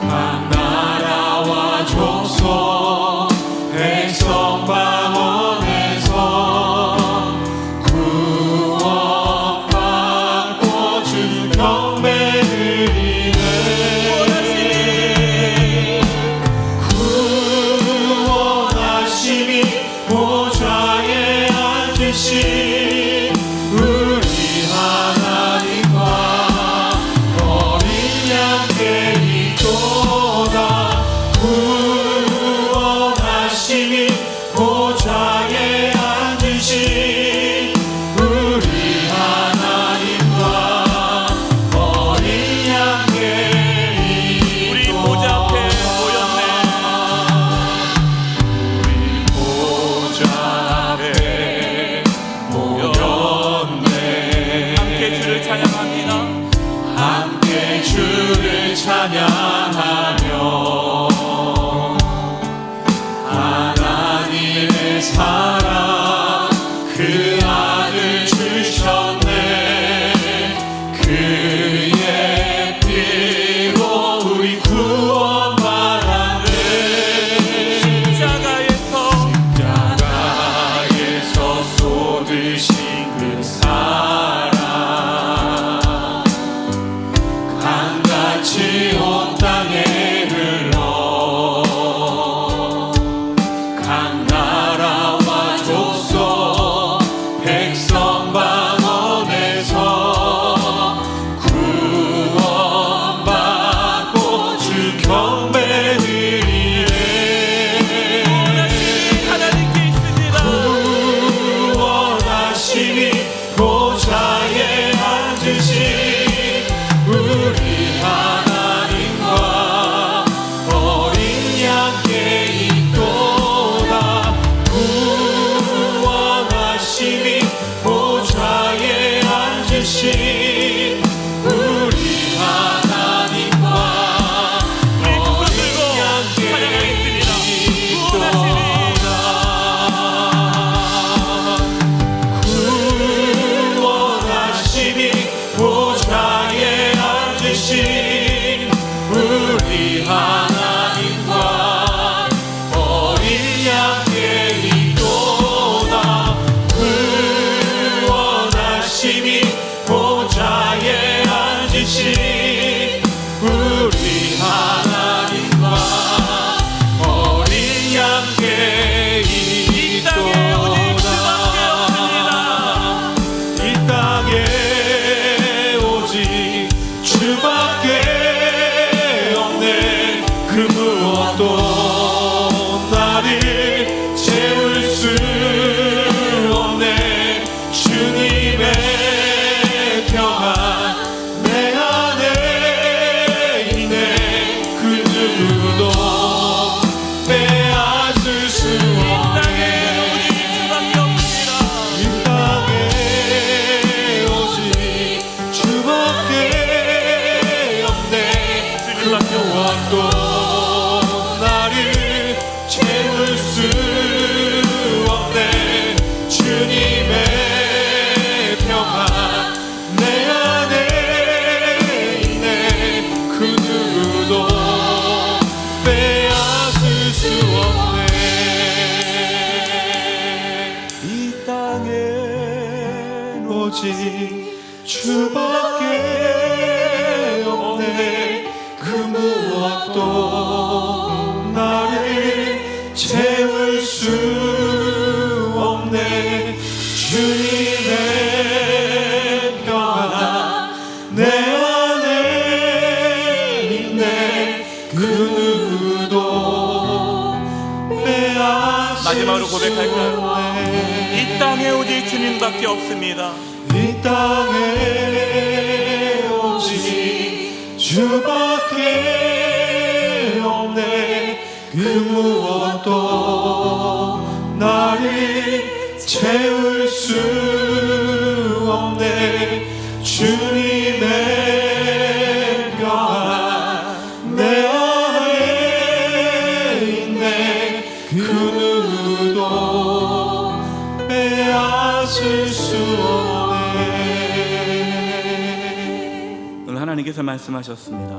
각 나라와 족속 백성 방언에서 앉으신 우리 하나님과 어린 양께 있도다. 구원하심이 보좌에 앉으신 우리 하나님과 어린 양께 우리 보좌 앞에 모였네. 우리 보좌 앞에 모였네. 함께 주를 찬양합니다. 함께 주를 찬양하며 하나님의 사랑 그 아들 주셨네. 그의 피로 우리 구원받았네. 십자가에서 쏟으신 그 사랑 강같이 온 땅에 흘러 각 나라와 족속 백성 방언에서 구원받고 주 경배 드리네. 하나님께 있습니다. 구원하심이 보좌에 앉으신 우리 하나님과 어린 양께 있도다. 구원하심이 보좌에 앉으신 우리 하나님과 우리 두 손 들고 어린 양께 찬양하겠습니다. 구원하심이 보좌에 앉으신 우리 하나님과 어린 양께 있도다. 구원하심이 보좌에 앉으신 우리 하나님과 어린 양께 이 땅에 오직 주밖에 없네. 그 무엇도 나를 채울 수 없네. 주님의 평안 내 안에 있네. 그 누구도 빼앗을 수 없네. 이 땅에 오직 주밖에 없네. 그 무엇도 나를 채울 수 없네. 주님의 평안 내 안에 있네. 그 누구도 빼앗을 수 없네. 이 땅에 오직 주밖에 없네. 그 무엇도 나를 채울 수 없네. 주님의 평안 내 안에 있네. 그 누구도 빼앗을 마지막으로 수 고백할까요? 없네. 이 땅에 오직 주님밖에 없습니다. 이 땅에 오직 주밖에 없네. 그 무엇도 나를 채울 수 없네. 주님의 평안 내 안에 있네. 그 누구도 빼앗을 수 없네. 오늘 하나님께서 말씀하셨습니다.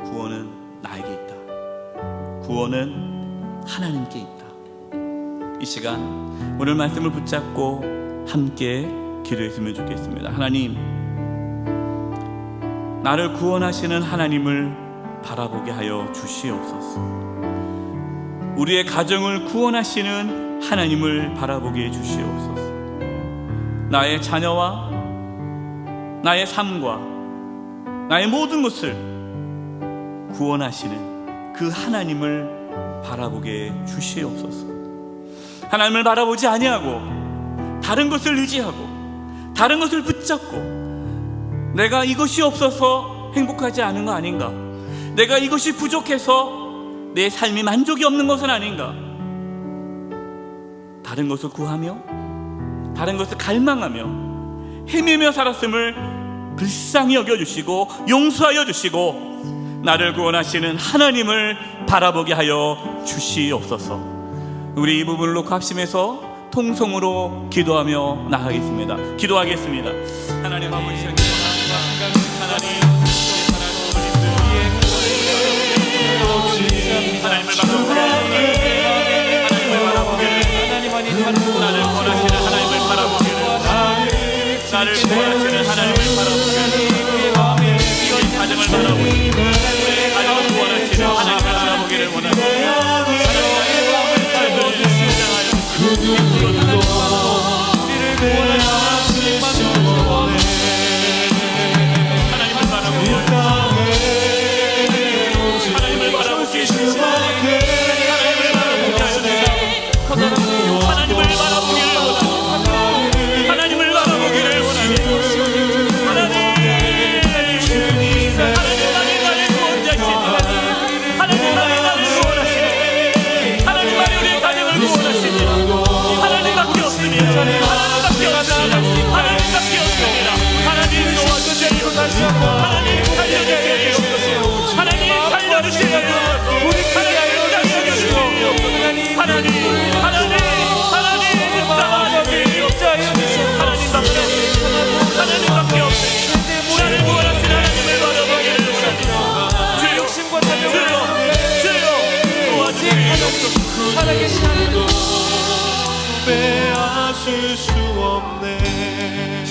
구원은 나에게 있다. 구원은 하나님께 있다. 이 시간 오늘 말씀을 붙잡고 함께 기도했으면 좋겠습니다. 하나님, 나를 구원하시는 하나님을 바라보게 하여 주시옵소서. 우리의 가정을 구원하시는 하나님을 바라보게 해주시옵소서. 나의 자녀와 나의 삶과 나의 모든 것을 구원하시는 그 하나님을 바라보게 주시옵소서. 하나님을 바라보지 아니하고 다른 것을 의지하고 다른 것을 붙잡고 내가 이것이 없어서 행복하지 않은 거 아닌가, 내가 이것이 부족해서 내 삶이 만족이 없는 것은 아닌가, 다른 것을 구하며 다른 것을 갈망하며 헤매며 살았음을 불쌍히 여겨주시고 용서하여 주시고 나를 구원하시는 하나님을 바라보게 하여 주시옵소서. 우리 이 부분을 놓고 합심해서 통성으로 기도하며 나가겠습니다. 기도하겠습니다. 하나님 아버지, 하나님 하나님을 바라보기를, 나를 구원하시는 하나님을 바라보기를, 나를 구원하시는 하나님을 바라보기를, 이 가정을 바라보기를, 내 가정을 구원하시는 하나님을 바라보기를 원합니다.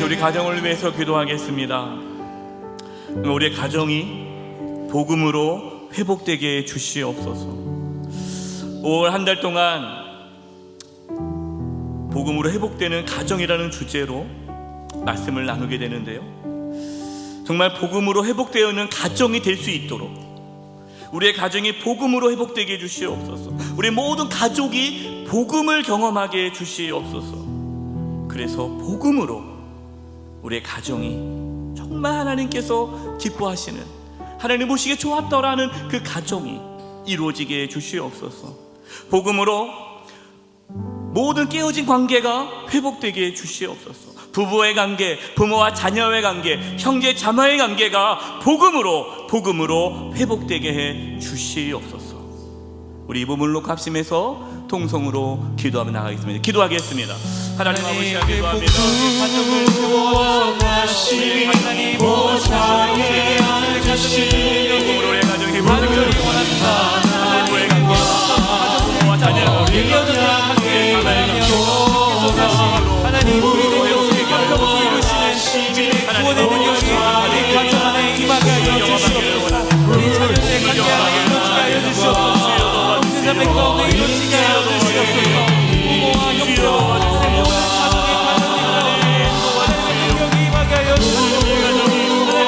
우리 가정을 위해서 기도하겠습니다. 우리의 가정이 복음으로 회복되게 주시옵소서. 5월 한 달 동안 복음으로 회복되는 가정이라는 주제로 말씀을 나누게 되는데요, 정말 복음으로 회복되어 있는 가정이 될 수 있도록 우리의 가정이 복음으로 회복되게 해주시옵소서. 우리 모든 가족이 복음을 경험하게 해주시옵소서. 그래서 복음으로 우리의 가정이 정말 하나님께서 기뻐하시는, 하나님 보시기에 좋았더라는 그 가정이 이루어지게 해주시옵소서. 복음으로 모든 깨어진 관계가 회복되게 해주시옵소서. 부부의 관계, 부모와 자녀의 관계, 형제 자매의 관계가 복음으로 회복되게 해 주시옵소서. 우리 이 부분을 놓고 합심해서 통성으로 기도하며 나가겠습니다. 기도하겠습니다. 하나님 아버지, 기도합니다. 가족을 구원하신 보좌에 앉으신 복음으로 내 가정이 회복되기를 원합니다. 부부의 관계, 부모와 자녀의 관계, 형제 자매의 관계, 하나님 우리를 이루시는 구원의 능력이 우리 가정 안에 임하게 하여 주시옵소서. 우리 자녀들의 관계 안에 이루어지게 하여 주시옵소서. 형제자매 가운데 이루어지게 하여 주시옵소서. 부모와 형제와 모든 가정의 가정들에 구원의 능력이 임하게 하여 주시옵소서.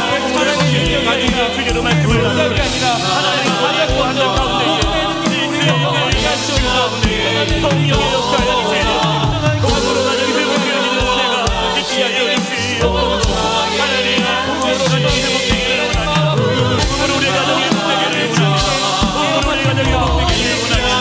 하나님 구원의 힘이 하나님의 능력이 아니라 하나님 관약과 하늘 가운데 우리 영광을 하시옵소서. 성령의 역사를 복음으로 가정이 회복되어지는 은혜가 있게 하여 주시옵소서. 하나님 복음으로 가정이 회복되기를 원합니다. 복음으로 우리 가정이 회복되기를 원합니다. 복음으로 우리 가정이 회복되기를 원합니다.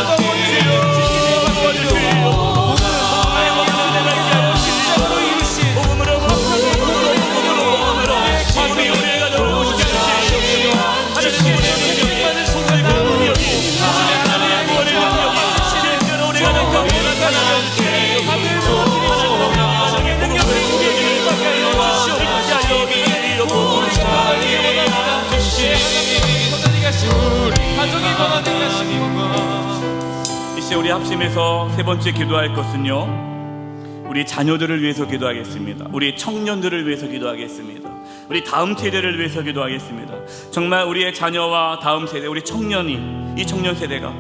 이제 우리 합심해서 세 번째 기도할 것은요, 우리 자녀들을 위해서 기도하겠습니다. 우리 청년들을 위해서 기도하겠습니다. 우리 다음 세대를 위해서 기도하겠습니다. 정말 우리의 자녀와 다음 세대, 우리 청년이, 이 청년 세대가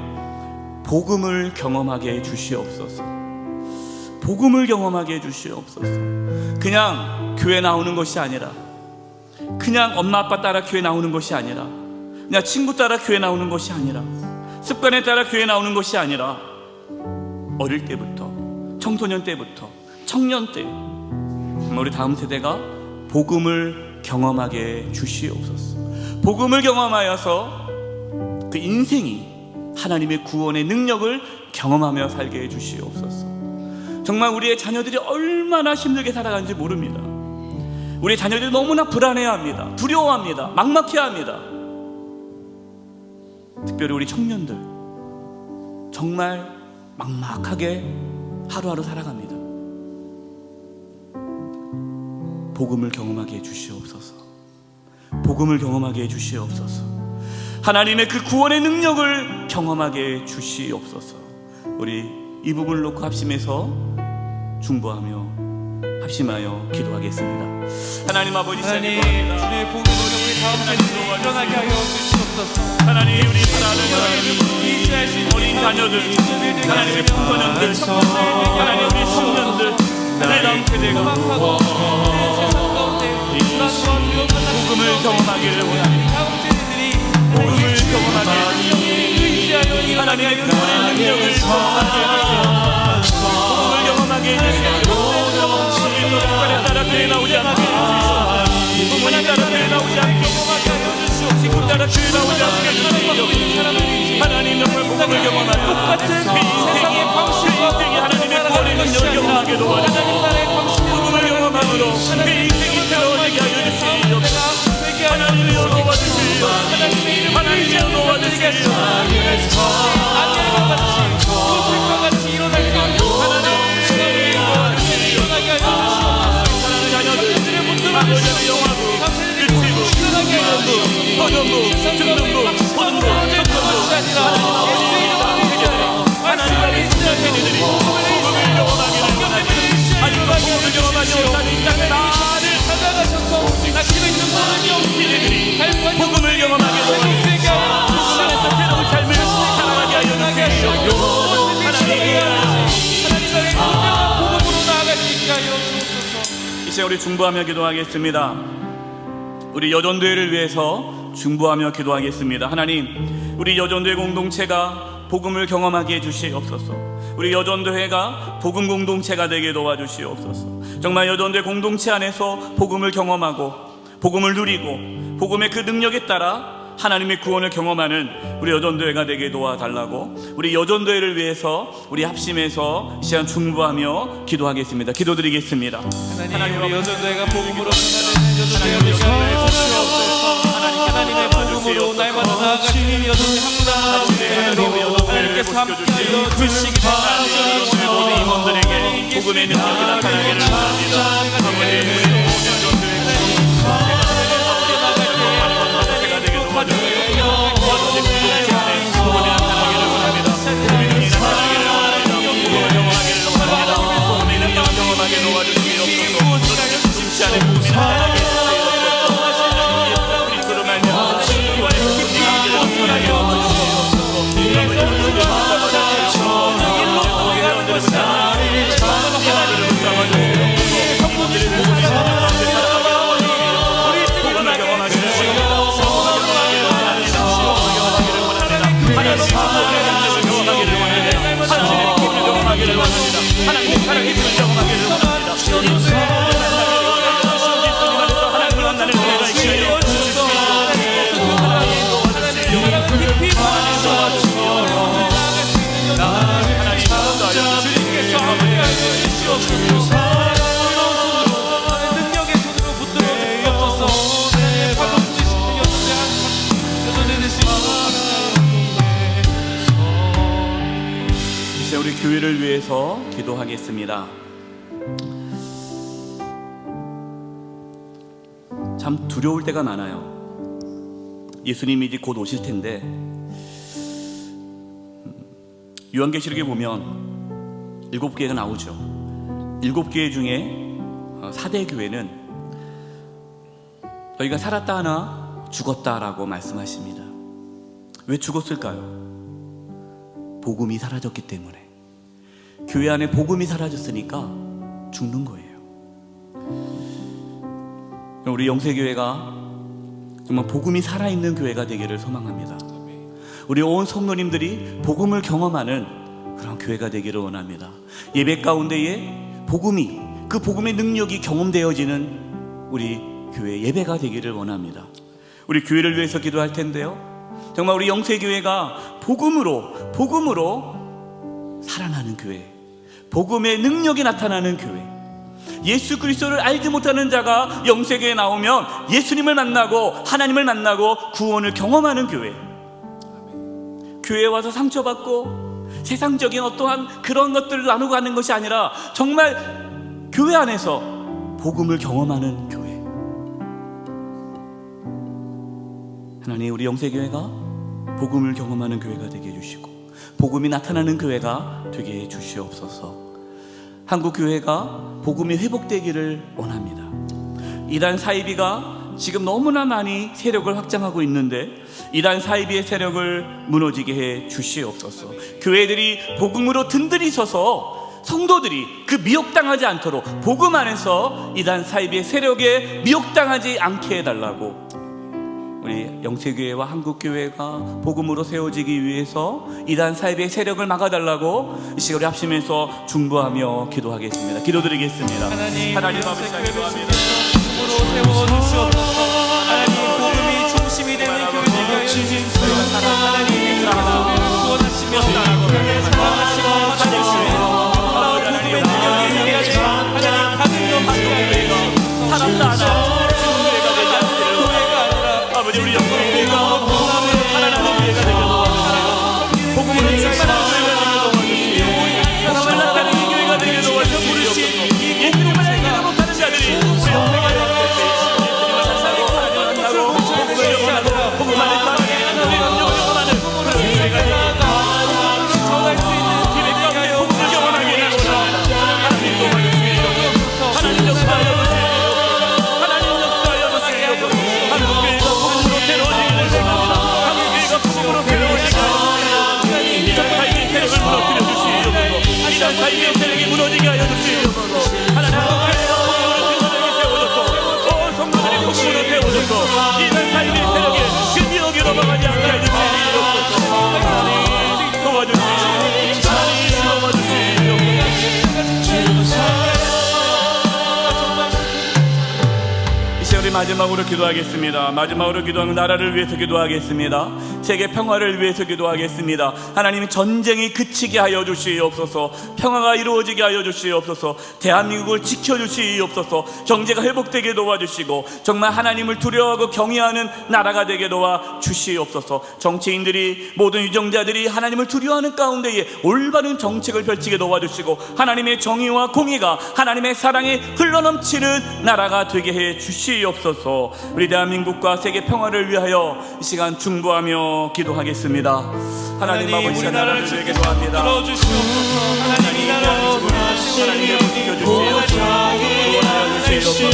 복음을 경험하게 해 주시옵소서. 복음을 경험하게 해 주시옵소서. 그냥 교회 나오는 것이 아니라, 그냥 엄마 아빠 따라 교회 나오는 것이 아니라, 그냥 친구 따라 교회 나오는 것이 아니라, 습관에 따라 교회 나오는 것이 아니라, 어릴 때부터, 청소년 때부터, 청년 때 우리 다음 세대가 복음을 경험하게 해 주시옵소서. 복음을 경험하여서 그 인생이 하나님의 구원의 능력을 경험하며 살게 해 주시옵소서. 정말 우리의 자녀들이 얼마나 힘들게 살아가는지 모릅니다. 우리 자녀들이 너무나 불안해합니다. 두려워합니다. 막막해합니다. 특별히 우리 청년들 정말 막막하게 하루하루 살아갑니다. 복음을 경험하게 해 주시옵소서. 복음을 경험하게 해 주시옵소서. 하나님의 그 구원의 능력을 경험하게 해 주시옵소서. 우리 이 부분을 놓고 합심해서 중보하며 합심하여 기도하겠습니다. 하나님 아버지, 하나님, 주의 복음으로 우리 다음 세대들이 일어나게 하여 주시옵소서. 하나님, 우리 사랑하는 어린 자녀들, 하나님의 청소년들, 하나님 우리 청년들, 내 다음 세대가 복음을 경험하기를 원합니다. 복음을 경험하게, 하나님의 구원의 능력을 복음을 경험하게 해주시옵소서. 습관에 따라 교회 나오지 않게 해주시옵소서. 부모님 따라 교회 나오지 않게 해주시옵소서. 친구 따라 교회 나오지 않게 해주시옵소서. 하나님 정말 복음을 경험하여 똑같은 세상의 방식과 하나님의 구원의 능력을 경험하게 도와주시옵소서. 복음을 경험함으로 그 인생이 새로워지게 하여 주시옵소서. 하나님이여 도와주시옵소서. 하나님이여 도와주시옵소서. 아니와 같이 일어날 수 없는 하나님의 일어나게 하여 주시옵소서. 자녀들의 아버지의 영화부, 유치부, 소년부, 중등부, 고등부, 하나님의 세대들이 복음을 경험하기를 원하니, 하나님과 복음을 경험하지 못하는 이 땅의 나를 찾아가셔서 낚시고 있는 모든 영들이 복음을 경험하게 원하니, 복음 안에서 새로운 삶을 살아가게 하여 주시옵소서. 하나님의 복음으로 나아갈 수 있게 하여 주옵소서. 이제 우리 중보하며 기도하겠습니다. 우리 여전도회를 위해서 중보하며 기도하겠습니다. 하나님, 우리 여전도회 공동체가 복음을 경험하게 해주시옵소서. 우리 여전도회가 복음 공동체가 되게 도와주시옵소서. 정말 여전도회 공동체 안에서 복음을 경험하고 복음을 누리고 복음의 그 능력에 따라 하나님의 구원을 경험하는 우리 여전도회가 되게 도와달라고, 우리 여전도회를 위해서 우리 합심해서 시간 중보하며 기도하겠습니다. 기도드리겠습니다. 하나님, 우리 여전도회가 복음으로 변화되는 여전도회가 주시옵소서. 하나님의 복음으로 날마다 나아가시는 여전도회 한분한분 하나님께서 함께하여 주시기 바랍니다. 모든 임원들에게 복음의 능력이 나타나기를 바랍니다. 아버지, 우리 교회를 위해서 기도하겠습니다. 참 두려울 때가 많아요. 예수님이 이제 곧 오실 텐데, 요한계시록에 보면 7개가 나오죠. 7개 중에 4대 교회는 너희가 살았다 하나 죽었다라고 말씀하십니다. 왜 죽었을까요? 복음이 사라졌기 때문에. 교회 안에 복음이 사라졌으니까 죽는 거예요. 우리 영세교회가 정말 복음이 살아있는 교회가 되기를 소망합니다. 우리 온 성도님들이 복음을 경험하는 그런 교회가 되기를 원합니다. 예배 가운데에 복음이, 그 복음의 능력이 경험되어지는 우리 교회 예배가 되기를 원합니다. 우리 교회를 위해서 기도할 텐데요, 정말 우리 영세교회가 복음으로 살아나는 교회, 복음의 능력이 나타나는 교회, 예수 그리스도를 알지 못하는 자가 영세교회에 나오면 예수님을 만나고 하나님을 만나고 구원을 경험하는 교회, 교회에 와서 상처받고 세상적인 어떠한 그런 것들을 나누고 하는 것이 아니라 정말 교회 안에서 복음을 경험하는 교회. 하나님, 우리 영세교회가 복음을 경험하는 교회가 되게 해주시고 복음이 나타나는 교회가 되게 해주시옵소서. 한국교회가 복음이 회복되기를 원합니다. 이단 사이비가 지금 너무나 많이 세력을 확장하고 있는데 이단 사이비의 세력을 무너지게 해 주시옵소서. 교회들이 복음으로 든든히 서서 성도들이 그 미혹당하지 않도록 복음 안에서 이단 사이비의 세력에 미혹당하지 않게 해달라고, 우리 영세교회와 한국교회가 복음으로 세워지기 위해서 이단 사이비의 세력을 막아달라고 이 시간에 합심해서 중보하며 기도하겠습니다. 기도드리겠습니다. 하나님 아버지, 기도합니다. 복음으로 세워주시옵소서. 하나님, 복음이 중심이 되는 교회 되게 하여 주시옵소서. 하나님, 속을 구원하시며 사랑하시고 받으시며 복음의 능력이 되게 하시며 하나님 하늘로 받으시옵소서. 사람도 안 하는 교회가 되지 않기를 원합니다. 아버지, 우리 영세교회가 복음으로 살아나는 교회가 되게 도와주시고 복음으로 충만한 교회가 되게 도와주시고 복음을 나타내는 교회가 되게 도와주시고 예수님을 알지 못하는 자들이 우리 영세교회가 복음 안에 살아가는 영원하는 그런 교회가 되게 전할 수 있는 기회 가운데 복음을 경험하게 해주시고 하나님 도와주시고 하나님 역사하여 주시고 하나님 역사하여 주시고 한국교회가 복음으로 새로워지기를 원합니다. 한국교회가 복음으로 새로워지기를 원합니다. 이단 사이비의 세력을 무너뜨려 주시옵소서. 이단 사이비의 세력이 무너지게 하여 주시옵소서. 하나님, 한국교회가 복음으로 든든하게 세워졌소. 온 성도들이 복음으로 세워졌소. 이단 사이비의 세력에 그 미혹에 넘어가지 않게 하여 주시옵소서. 하나님 도와주시옵소서. 하나님 도와주시옵소서. 이 시간 우리 마지막으로 기도하겠습니다. 마지막으로 기도하는 나라를 위해서 기도하겠습니다. 세계 평화를 위해서 기도하겠습니다. 하나님, 전쟁이 그치게 하여 주시옵소서. 평화가 이루어지게 하여 주시옵소서. 대한민국을 지켜주시옵소서. 경제가 회복되게 도와주시고 정말 하나님을 두려워하고 경외하는 나라가 되게 도와주시옵소서. 정치인들이, 모든 유정자들이 하나님을 두려워하는 가운데에 올바른 정책을 펼치게 도와주시고 하나님의 정의와 공의가 하나님의 사랑이 흘러넘치는 나라가 되게 해 주시옵소서. 우리 대한민국과 세계 평화를 위하여 이 시간 중보하며 기도하겠습니다. 하나님 아버지, 나라를 위해 기도합니다. 들어주시옵소서. 하나님, 이 나라를 하나님을 지켜주시옵소서. 구원하여 주시옵소서.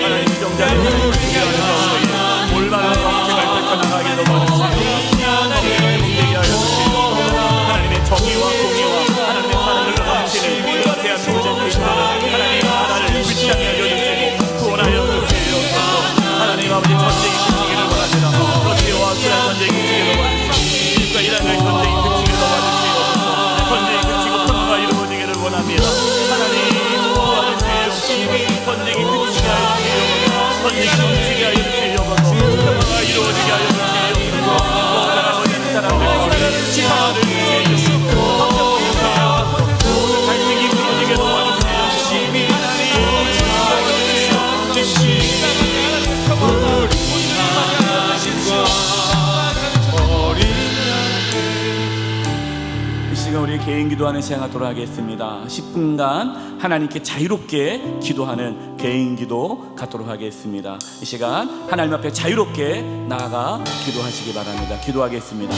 하나님, 유정자를 지켜주시옵소서. 올바른 정책을 펼쳐나가게 도와주시옵소서. 정의가 회복되게 하여 주시옵소서. 하나님의 정의와 공의와 하나님의 사랑을 넘치는 이런 대한민국을 지키시는 하나님 나라를 불쌍히 하여 주시고 구원하여 주시옵소서. 하나님 아버지, 전쟁이 그치기를 원합니다. 러시아와 우크라이나 전쟁이 그치기를 원합니다. 미국과 이란의 전쟁이 그치기를 원합니다. 전쟁이 그치고 평화가 이루어지기를 원합니다. 하나님 도와주시옵소서. 전쟁이 그치게 하여 주시옵소서. 전쟁이 멈추게 하여 주시옵소서. 평화가 이루어지게 하여 주시옵소서. 모든 아버지 사람들 가운데 평화를 주시옵소서. 모든 갈등이 무너지게 도와주시옵소서. 이 시간 우리 개인 기도하는 시간 갖도록 하겠습니다. 10분간 하나님께 자유롭게 기도하는 개인 기도 갖도록 하겠습니다. 이 시간 하나님 앞에 자유롭게 나아가 기도하시기 바랍니다. 기도하겠습니다.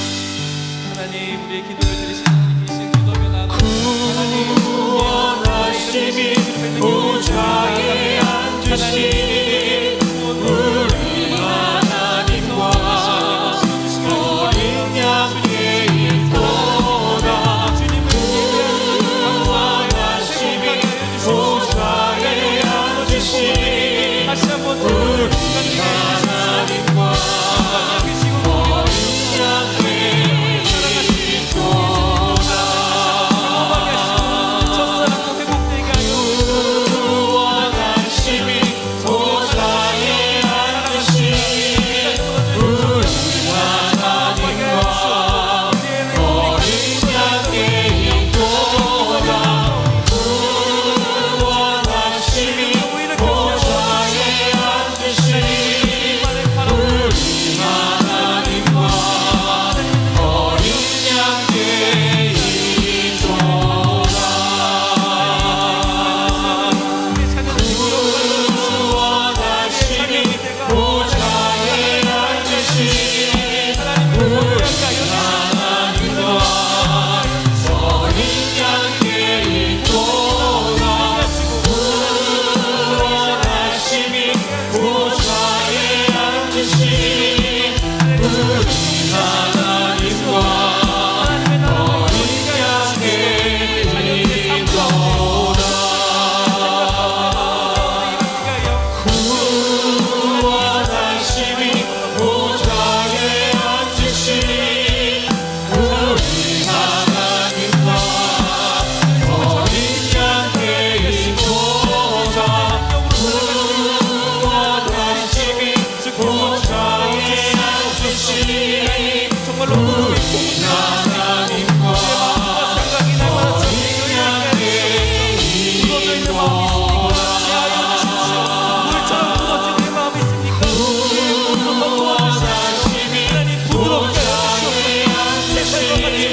하나님, 우리의 기도를 들으시는 하나님이신 기도하며 나아가는 구원하심이 보좌에 앉으신 우리 하나님과 어린 양의 보다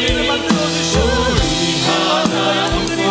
우리를 만들어 주시옵소서. 영혼들이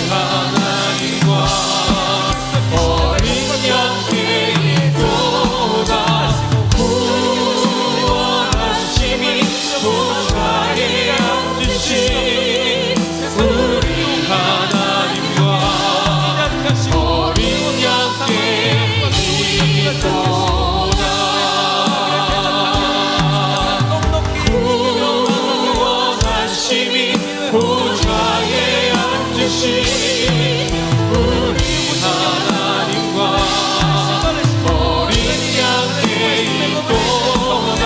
하나님과 어린 양의 도다 구원하심이 보좌에 앉으신 우리 하나님과 어린 양의 도다 구원하심이 보좌에 앉으신 우리 하나님과 어린 양의 도다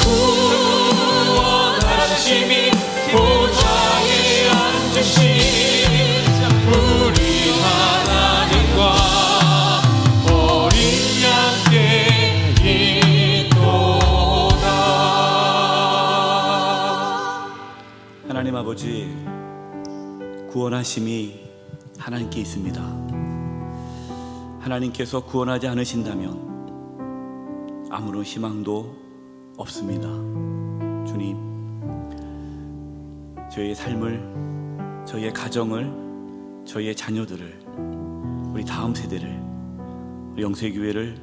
구원하심이 보좌에 앉으신 우리 하나님과 어린 양의 도다. 하나님 아버지, 구원하심이 하나님께 있습니다. 하나님께서 구원하지 않으신다면 아무런 희망도 없습니다. 주님, 저희의 삶을, 저희의 가정을, 저희의 자녀들을, 우리 다음 세대를, 우리 영세교회를,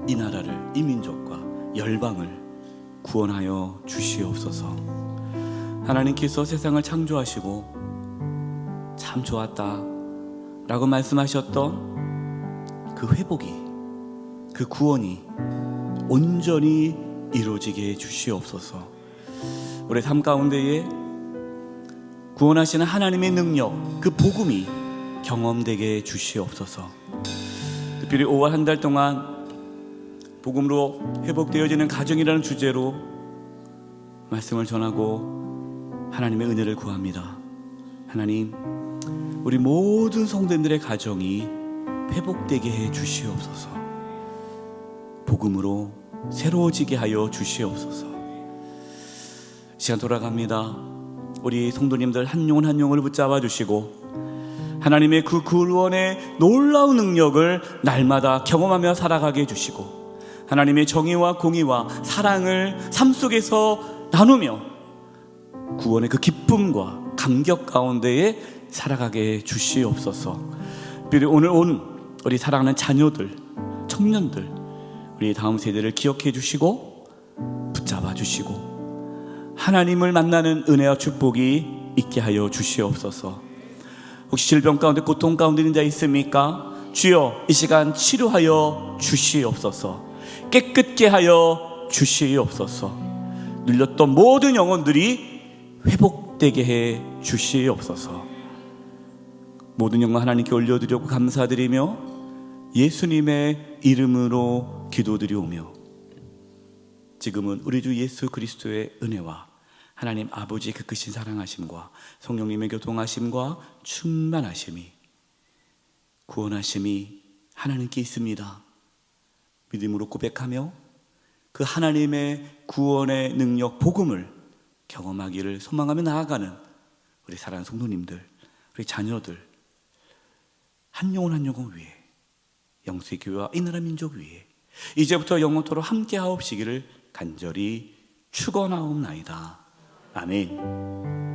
이 나라를, 이 민족과 열방을 구원하여 주시옵소서. 하나님께서 세상을 창조하시고 참 좋았다 라고 말씀하셨던 그 회복이, 그 구원이 온전히 이루어지게 해주시옵소서. 우리 삶 가운데에 구원하시는 하나님의 능력, 그 복음이 경험되게 해주시옵소서. 특별히 5월 한 달 동안 복음으로 회복되어지는 가정이라는 주제로 말씀을 전하고 하나님의 은혜를 구합니다. 하나님, 우리 모든 성도님들의 가정이 회복되게 해 주시옵소서. 복음으로 새로워지게 하여 주시옵소서. 시간 돌아갑니다. 우리 성도님들 한 영혼 한 영혼을 붙잡아 주시고 하나님의 그 구원의 놀라운 능력을 날마다 경험하며 살아가게 해주시고 하나님의 정의와 공의와 사랑을 삶 속에서 나누며 구원의 그 기쁨과 감격 가운데에 살아가게 주시옵소서. 그리고 오늘 온 우리 사랑하는 자녀들, 청년들, 우리 다음 세대를 기억해 주시고 붙잡아 주시고 하나님을 만나는 은혜와 축복이 있게 하여 주시옵소서. 혹시 질병 가운데 고통 가운데 있는 자 있습니까? 주여, 이 시간 치료하여 주시옵소서. 깨끗게 하여 주시옵소서. 눌렸던 모든 영혼들이 회복되게 해 주시옵소서. 모든 영광 하나님께 올려드리고 감사드리며 예수님의 이름으로 기도드리오며 지금은 우리 주 예수 그리스도의 은혜와 하나님 아버지의 그 크신 사랑하심과 성령님의 교통하심과 충만하심이 구원하심이 하나님께 있습니다. 믿음으로 고백하며 그 하나님의 구원의 능력 복음을 경험하기를 소망하며 나아가는 우리 사랑하는 성도님들, 우리 자녀들 한 영혼 한 영혼 위에 영세교회와 이 나라 민족 위에 이제부터 영원토록 함께 하옵시기를 간절히 축원하옵나이다. 아멘.